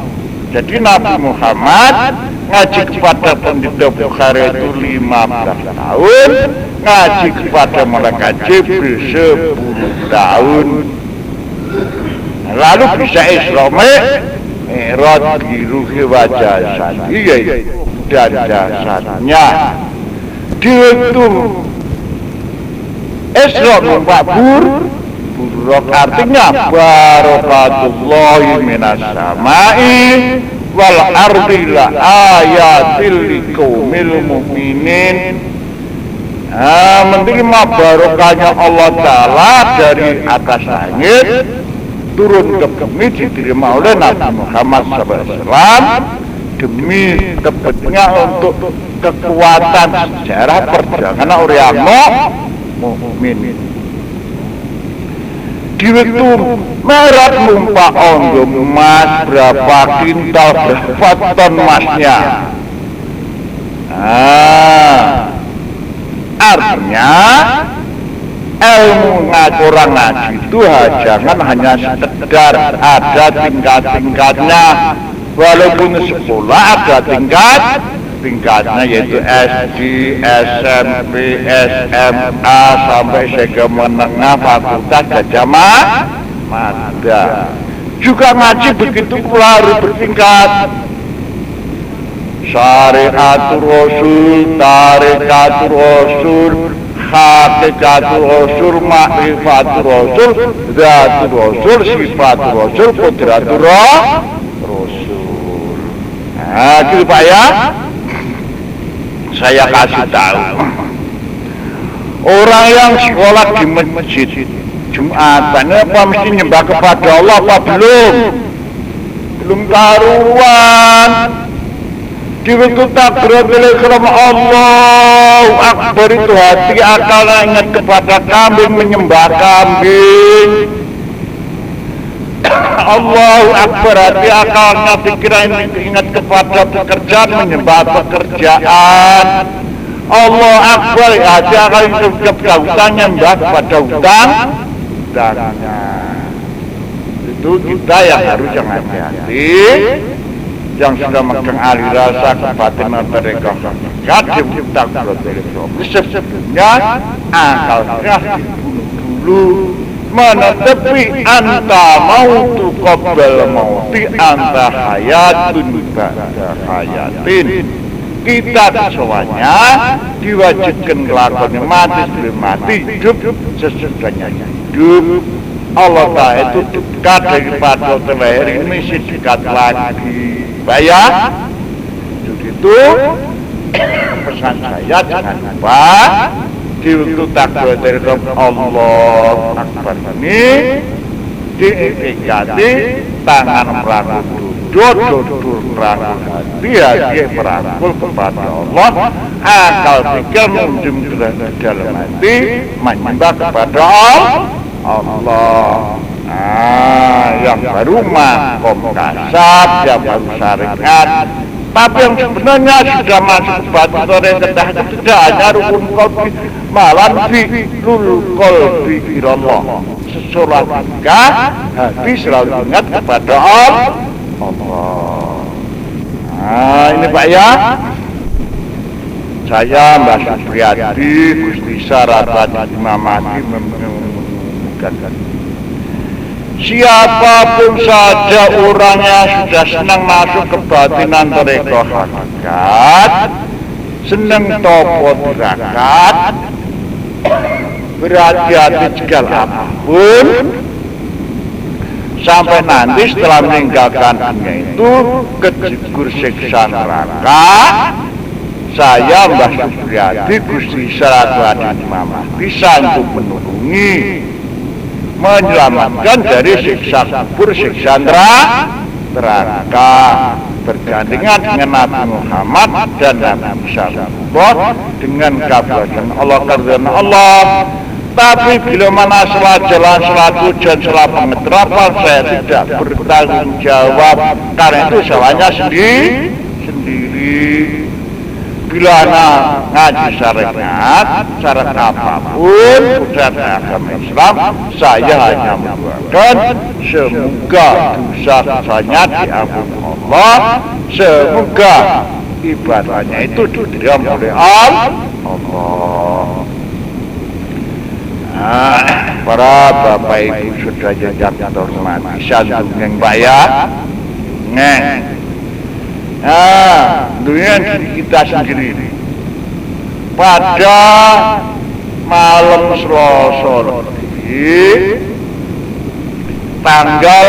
Jadi Nabi Muhammad ngaji kepada pendeta Bukhari itu 15 tahun, ngaji kepada malaikat Jibril 10 tahun. Lalu bisa Isra Mi'raj di ruhi wajah dan jasadnya. Itu Isra buruk artinya barokatullahi minas samai wal ardi la ayatil liqaumil mu'minin. Menerima barokahnya Allah Ta'ala dari atas langit turun ke bumi diterima oleh Nabi Muhammad SAW demi tepatnya untuk kekuatan sejarah perjalanan orang mukmin. Di waktu merat numpak ondo emas berapa kintal berapa ton emasnya. Artinya ilmu orang ngaji itu jangan hanya sekedar ada tingkat-tingkatnya. Walaupun sekolah ada tingkatnya yaitu SD, SMP, SMA sampai sega menengah fakultas Gajah Mada. Juga ngaji begitu pula harus bertingkat. Syariatul Rasul, Tarikatul Rasul, Hakikatul Rasul, Ma'rifatul Rasul, Zatul Rasul, Sifatul Rasul, Qudratul Rasul. Gitu Pak ya. Saya kasih tahu. Orang yang sekolah di masjid Jumatan apa mesti nyembah kepada Allah apa belum? Belum karuan. Di waktu takbiratul ihram Allahu Akbar itu hati akal ingat kepada kambing, menyembah kambing. Allahu Akbar hati akalnya pikiran ingat kepada pekerjaan, menyembah pekerjaan. Allah Akbar hati akal ingat kepada hutang, menyembah kepada hutangnya. Itu kita yang harus jangan hati-hati. Yang sudah megang ahli rasa kebatinan mereka hakikat takbiratul ihram. Sebelumnya akalnya dibunuh dulu, menetepi anta mautu qabla mauti anta hayatun ba'da hayatin. Kita semuanya diwajibkan lakoni mati sebelum mati, hidup sesudahnya hidup. Allah Ta'ala itu dekat daripada terlahir ini masih dekat lagi. Bayar itu pesan saya jangan lupa di waktu takbiratul ihram Allah Akbar ini diitikati tangan merangkul duduk merangkul hati merangkul kepada Allah, akal pikir menunjum ke dalam hati menyembah kepada Allah. Yang baru makom kasab, yang baru syariat. Tapi yang sebenarnya sudah masuk ke batu sore kedah itu tidak hanya rukun qalbi, malah fi'lul qalbi ilallah. Sesolat juga hati selalu ingat kepada Allah. Ini Pak ya. Saya Mbah Supriyadi, Gusti Sarata Imam Mahdi membutuhkan. Siapapun saja orangnya sudah senang masuk ke batinan tarekat hakikat, senang topo tirakat, berhati-hati segala apapun, sampai nanti setelah meninggalkan dunia itu kejegur siksa neraka. Saya Mbah Supriyadi, Gusti Sarata Imam Mahdi sanggup menulungi, menyelamatkan dari siksa kubur, siksa neraka, bergandengan dengan Nabi Muhammad dan Nabi Sallallahu dengan kabulkan Allah karena Allah. Tapi bila mana salah jalan, salah tujuan, salah pengeterapan, saya tidak bertanggung jawab karena itu salahnya sendiri. Bila ngaji syariat, syarat apapun dan agama Islam, saya hanya mendoakan semoga dosa dosanya diampuni Allah, semoga ibadahnya itu diterima oleh Allah. Para bapak ibu sudah jajak terhormati, santun yang bayar, dunia diri kita sendiri pada malam Selasa tanggal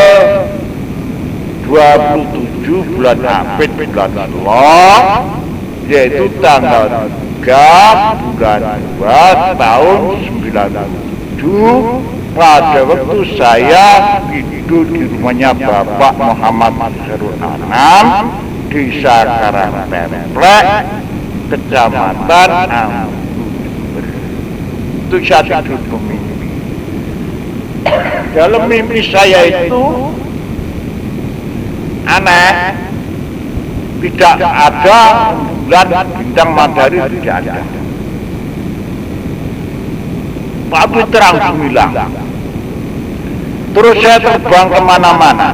27 menuju bulan Apit bulan Allah, yaitu tanggal 3 bulan 2 tahun 97. Pada waktu saya tidur di rumahnya Bapak Muhammad Khairul Anam, Desa Karangtemplek, Kecamatan Anggur. Itu saya tidur bermimpi. Dalam mimpi saya itu aneh, tidak ada bulan, bintang, matahari, tidak ada. Tapi terang gemilang. Terus saya terbang kemana-mana,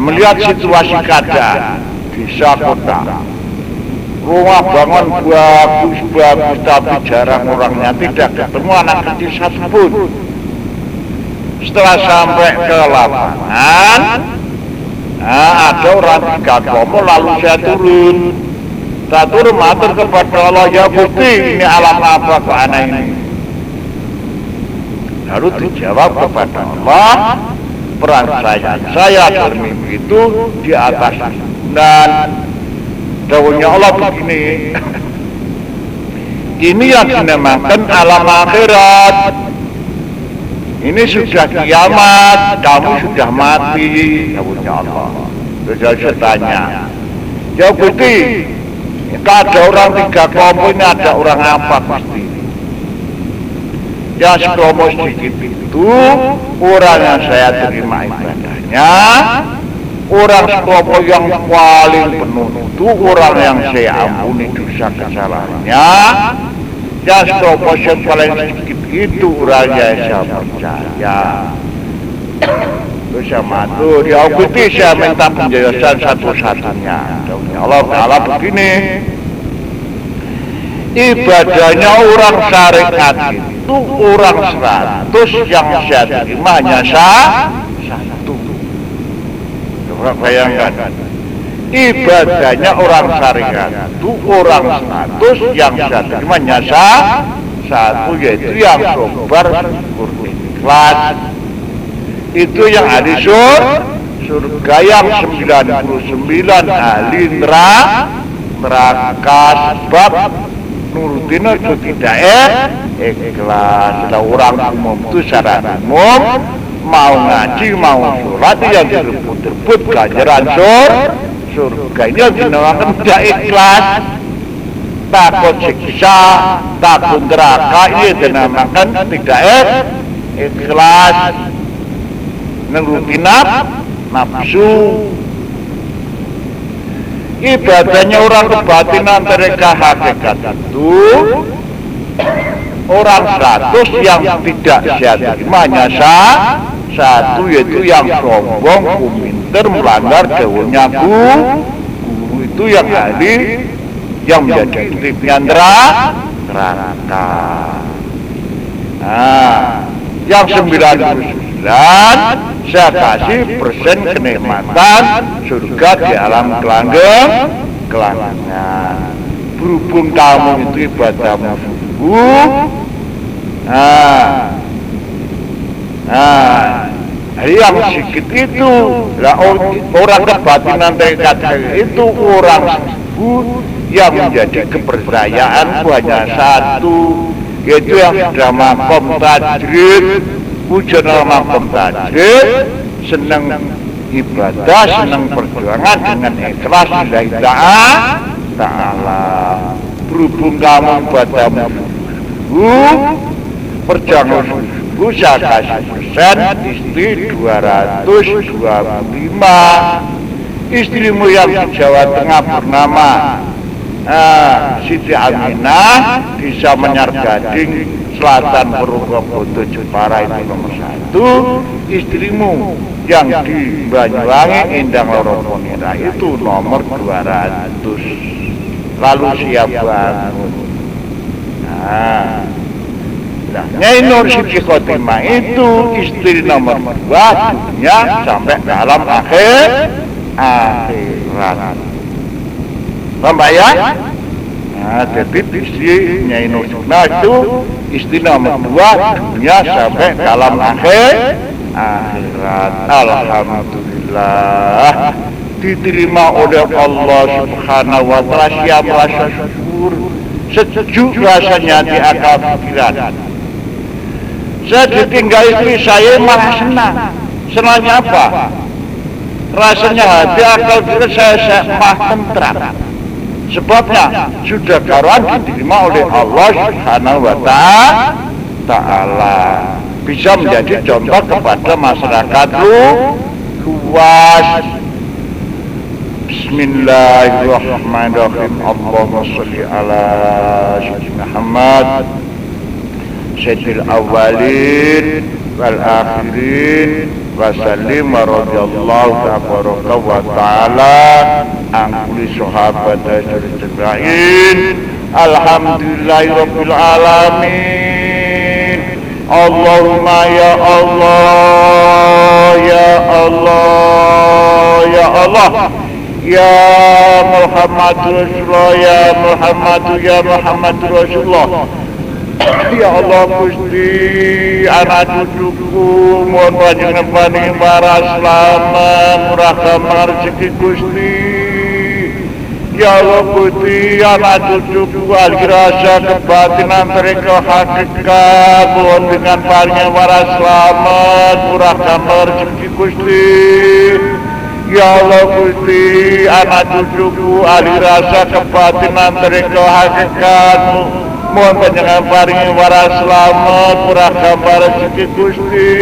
melihat situasi keadaan desa kota. Rumah bangun bagus-bagus, tapi jarang orangnya, tidak ketemu anak kecil satupun. Setelah sampai ke lapangan, ada orang 3 kelompok, lalu saya turun. Saya turun matur kepada Allah, ya Bukti, ini alam apa kok aneh ini? Lalu dijawab kepada Allah, peran saya dalam mimpi itu di atas dan dawuhnya Allah begini, ini yang dinamakan alam akhirat. Ini sudah kiamat, kamu sudah mati, dawuhnya Allah. Terus saya tanya, ya Bukti, ada orang 3 kelompok ini, ada orang apa pasti? Yang sekelompok sedikit itu orang yang saya terima ibadahnya, orang sekelompok yang paling penuh itu orang yang saya ampuni dosa kesalahannya, yang sekelompok yang paling sedikit itu orang yang saya percaya. Terus saya matur, ya Bukti, saya minta penjelasan satu-satunya. Allah Ta'ala begini, ibadahnya orang syariat itu orang 100, yang saya terima hanya 1. Coba bayangkan, ibadahnya orang syariat itu orang 100, yang saya terima hanya 1, yaitu yang sabar, syukur, ikhlas. Itu yang ahli surga, yang 99 ahli neraka, sebab nurutin itu tidak ikhlas. Kalau orang umum itu secara umum mau ngaji, mau sholat, yang direbut-rebut ganjaran surga, ini yang dinamakan tidak ikhlas. Takut siksa, takut neraka, ini dinamakan tidak ikhlas. Nurutin nafsu. Ibadahnya orang kebatinan, mereka hakikat itu orang 100, yang tidak saya terima hanya 1, yaitu yang sombong, kuminter, melanggar dawuhnya guru, itu yang ahli, yang menjadi tripnya neraka. Yang 99 saya kasih persen kenikmatan surga di alam gelanggangan. Berhubung kamu itu ibadahmu sungguh, yang sedikit itu lah, orang kebatinan dekat itu orang sungguh, yang menjadi kepercayaan hanya 1, yaitu yang sudah makom tajrid, wujud makom tajrid, senang ibadah, senang perjuangan dengan ikhlas lillahi ta'ala. Berhubung kamu ibadahmu perjuangan sungguh, saya kasih persen istri 225. Istrimu yang di Jawa Tengah bernama Siti Aminah, Desa Menyar Gading, Selatan Purwokerto, Jepara, itu nomor 1. Istrimu yang di Banyuwangi, Endang Loro Ponira, itu nomor 200. Lalu siap bangun. Nyai Nur Siti Khotimah itu istri nomor 2, dunia sampai dalam akhirat. Bapak ya? Jadi istri Nyai Nur Suna itu istri nomor 2, dunia sampai dalam akhirat. Alhamdulillah. diterima oleh Allah Subhanahu wa Ta'ala. Siap rasa syukur, sejuk rasanya di akal pikiran. Saya ditinggal istri saya malah senang. Senangnya apa? Rasanya hati akal pikiran saya malah tentram. Sebabnya sudah karuan diterima oleh Allah Subhanahu wa Ta'ala. Bisa menjadi contoh kepada masyarakat luas. Bismillahirrahmanirrahim. Allahumma sholli ala sayyidina Muhammad sayyidil awwalin wal akhirin wa sallim wa radhiyallahu tabaraka wa ta'ala an kulli sahabat ajma'in. Alhamdulillahi rabbil alamin. Allahumma ya Allah ya Allah ya Allah ya Muhammad Rasulullah ya Muhammad ya Muhammad Rasulullah. Ya Allah Gusti, anak cucuku mohon panjenengan paring para selamat murah kamar rezeki Gusti. Ya Allah Gusti, anak cucuku alih rasa kebatinan mereka hakikat mohon dengan paring para selamat murah kamar rezeki Gusti. Ya Allah Gusti, anak cucuku alih rasa kebatinan mereka hakikat mohon panjenengan paringi waras selamat murah kabar rezeki Gusti.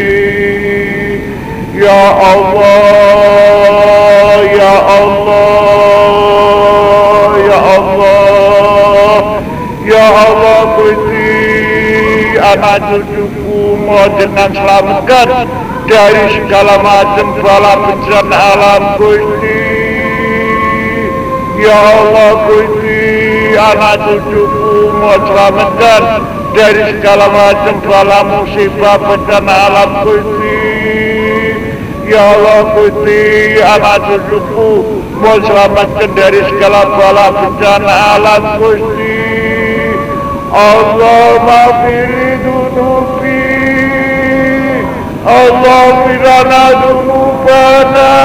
Ya Allah ya Allah ya Allah ya Allah Gusti, anak cucuku mohon dengan selamatkan dari segala macam bala bencana alam Gusti. Ya Allah Gusti, anak cucuku mohon selamatkan dari segala macam bala musibah bencana alam Gusti. Ya Allah Gusti, anak cucuku mohon selamatkan dari segala bala bencana alam Gusti. Allah maghfir dunubi, Allah firana dunubana,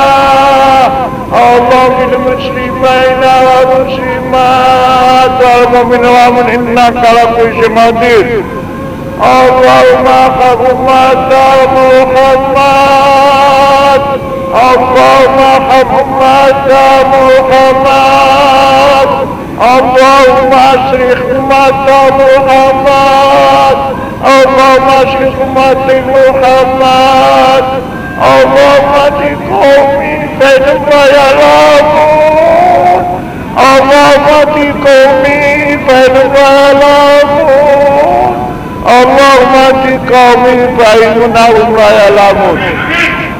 Allah bil muslimina wal muslimat wal mu'minin wal mu'minat innaka ala kulli syai'in qadir. Allahumma haqqumata Muhammad, Allahumma haqqumata Muhammad, Allahumma asrih ummata Muhammad, Allahumma asrih ummati Muhammad, Allahumma diqawmi bainama ya'lamun, Allahumma diqawmi bainama ya'lamun, Allahumma diqawmi bainama ya'lamun.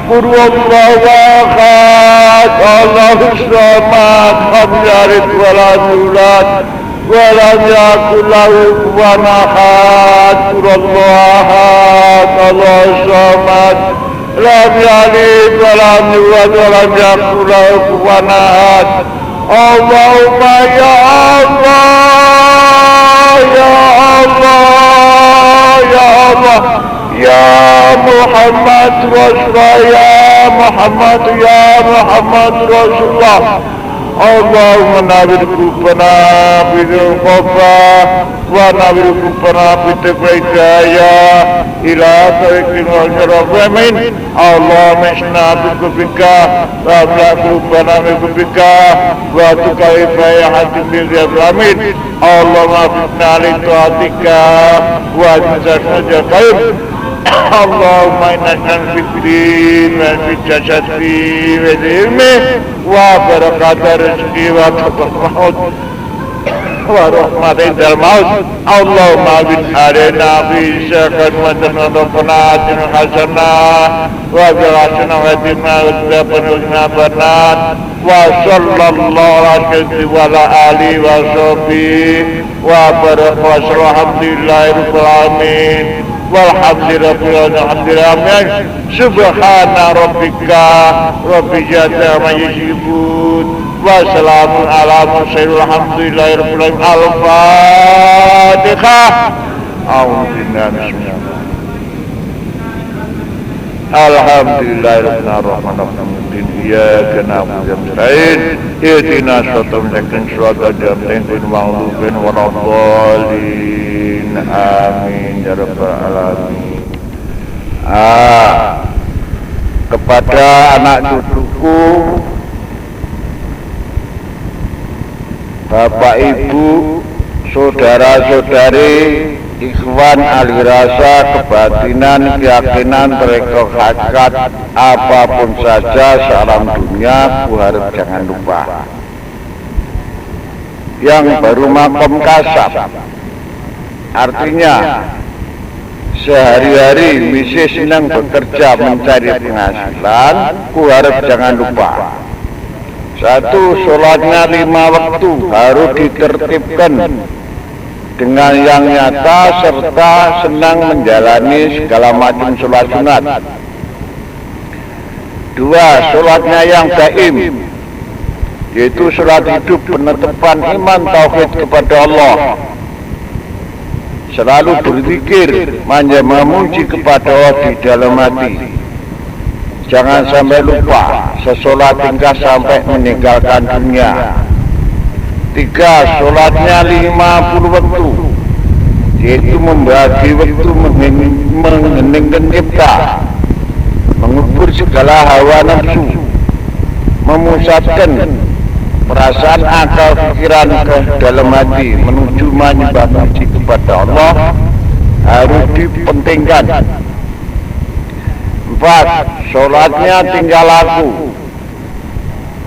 Qul huwallahu ahad, Allahus samad, lam yalid wa lam yulad wa lam yakul lahu kufuwan ahad. Qul huwallahu ahad, Allahus samad, lam yalid wa lam yulad wa lam yakul lahu kufuwan ahad. Allahumma ya Allah ya Allah ya Allah ya Muhammad Rasulullah ya Muhammad ya Muhammad Rasulullah. Allahumma nawwir qulubana bil khawfa wa nawwir qulubana bit hidayah ila tariqil mujarramin. Allahumma isna bika wa la qulubana bika wa tukaifa ya hatim bil amin. Allahumma fitna li taatika wa jazaka khair. Allahumma inna fitrin wa fit jasadi wa ilmi wa barakata rizqi wa taqabbal wa rahmatin dal maut. Allahumma bin arena fi syakan wa tanadafanatin hasanah wa bi'asana wa timna wa panujna banat wa sallallahu alaihi wa ala alihi wa sahbihi wa baraka wa alhamdulillahi rabbil alamin. Walhamdulillah subhana rabbika rabbil izzati amma yasifun wa salamun ala mursalin walhamdulillahi rabbil alamin. Al-Fatihah. A'udzu billahi minasyaitonir rajim. Alhamdulillahirrahmanirrahim. Iyyaka na'budu wa nasta'in. Ihdinas siratal mustaqim siratal ladzina an'amta 'alaihim. Amin ya rabbal alamin. Kepada anak cucuku, Bapak Ibu, saudara-saudari, ikhwan ahli rasa, kebatinan, keyakinan, tarekat, hakikat, apapun saja salam dunia, ku harap jangan lupa. Yang baru makom kasab, artinya sehari-hari misi senang bekerja mencari penghasilan, ku harap jangan lupa. Satu, sholatnya 5 waktu harus ditertibkan dengan yang nyata serta senang menjalani segala macam sholat sunat. Dua, sholatnya yang daim, yaitu sholat hidup penetapan iman tauhid kepada Allah, selalu berzikir, memuji kepada Allah di dalam hati. Jangan sampai lupa sesolat tingkah sampai meninggalkan dunia. Tiga, sholatnya 50 waktu, yaitu membagi waktu mengheningkan cipta, mengubur segala hawa nafsu, memusatkan perasaan akal pikiran ke dalam hati menuju menyembah puji kepada Allah, harus dipentingkan. 4, sholatnya tinggal laku,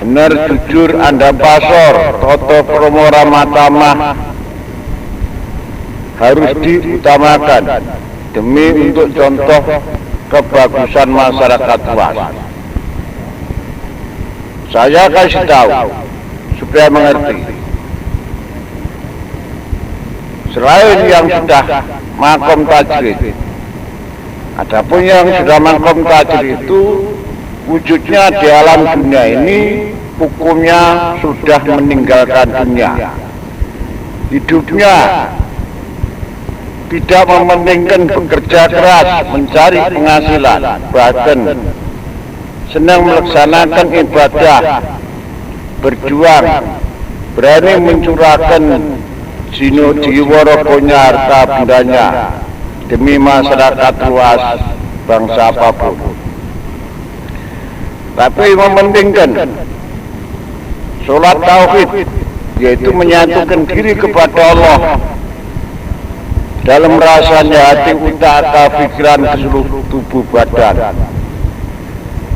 benar jujur anda pasor, toto promo ramatamah, harus diutamakan demi untuk contoh kebagusan masyarakat luas. Saya kasih tahu supaya mengerti. Selain yang sudah makom tajrid, adapun yang sudah makom tajrid itu wujudnya di alam dunia ini, hukumnya sudah meninggalkan dunia. Hidupnya tidak mementingkan bekerja keras mencari penghasilan, bahkan senang melaksanakan ibadah, berjuang, berani mencurahkan jiwa rogonya, harta bendanya demi masyarakat luas bangsa apapun. Tapi mementingkan sholat tauhid, yaitu menyatukan diri kepada Allah dalam rasanya hati, utak, akal, pikiran ke seluruh tubuh badan.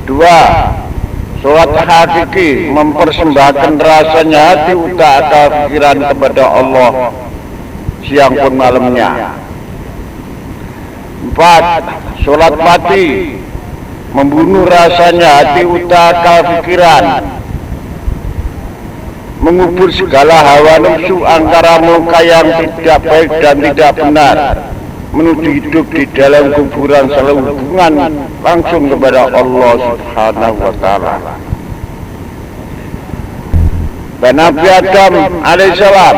2, sholat hakiki, mempersembahkan rasanya hati, utak, akal, pikiran kepada Allah siang pun malamnya. 4, sholat mati, membunuh rasanya hati, utak, akal, pikiran, mengubur segala hawa nafsu, angkara murka yang tidak baik dan tidak benar, menuju hidup di dalam kuburan selalu hubungan langsung kepada Allah Subhanahu wa ta'ala. Dan Nabi Adam alaihissalam,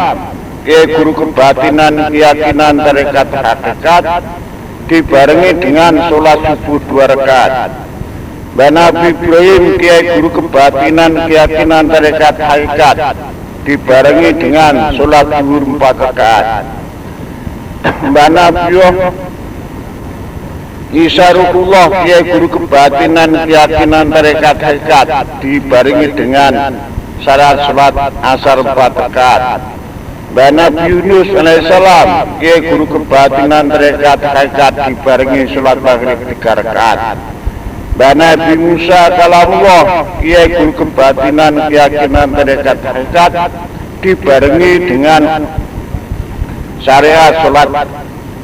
guru kebatinan, keyakinan, tarekat, hakikat, dibarengi dengan sholat subuh 2 rakaat. Dan Nabi Ibrahim, guru kebatinan, keyakinan, tarekat, hakikat, dibarengi dengan sholat zuhur 4 rakaat. Mbak Nabi Isa Ruhullah, guru kebatinan, keyakinan, tarekat, hakikat, dibarengi dengan syarat sholat asar 4 rakaat. Mbak Nabi Yunus alaihissalam, guru kebatinan, tarekat, hakikat, dibarengi sholat maghrib 3 rakaat. Mbak Nabi Musa kalamullah, guru kebatinan, keyakinan, tarekat, hakikat, dibarengi dengan syariat sholat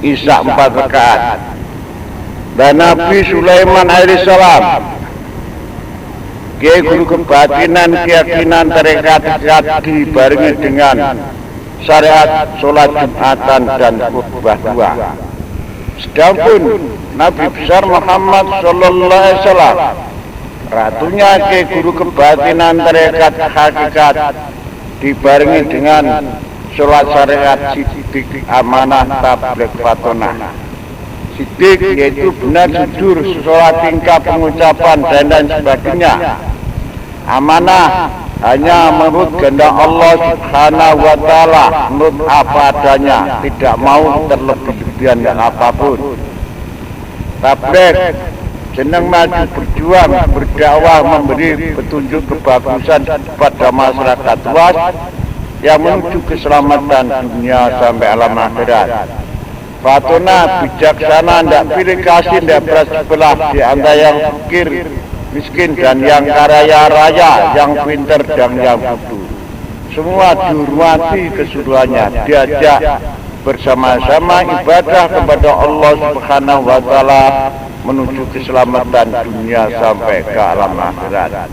isya 4 rakaat. Dan Nabi Sulaiman alaihissalam, guru kebatinan, keyakinan, tarekat, hakikat, dibarengi dengan syariat sholat Jumatan dan khutbah 2. Sedangkan Nabi besar Muhammad sallallahu alaihi wasallam, ratunya guru kebatinan, tarekat, hakikat, dibarengi dengan sholat syariat, sidik, amanah, tabligh, fatonah. sidik, yaitu benar, jujur, sholat, tingkah, pengucapan, dan sebagainya. Amanah hanya menurut kehendak Allah Subhanahu wa Ta'ala, menurut apa adanya, tidak mau terlebih-lebihan dan apapun. Tabligh, senang maju berjuang, berdakwah, memberi petunjuk kebagusan kepada masyarakat luas yang menuju keselamatan dunia sampai alam akhirat. Fatuna, bijaksana, tidak pilih kasih, tidak beras sebelah, di antara yang fakir, miskin, dan yang kaya raya, yang pintar dan yang bodoh. Semua dihormati keseluruhannya, diajak bersama-sama ibadah kepada Allah Subhanahu wa Ta'ala menuju keselamatan dunia sampai ke alam akhirat.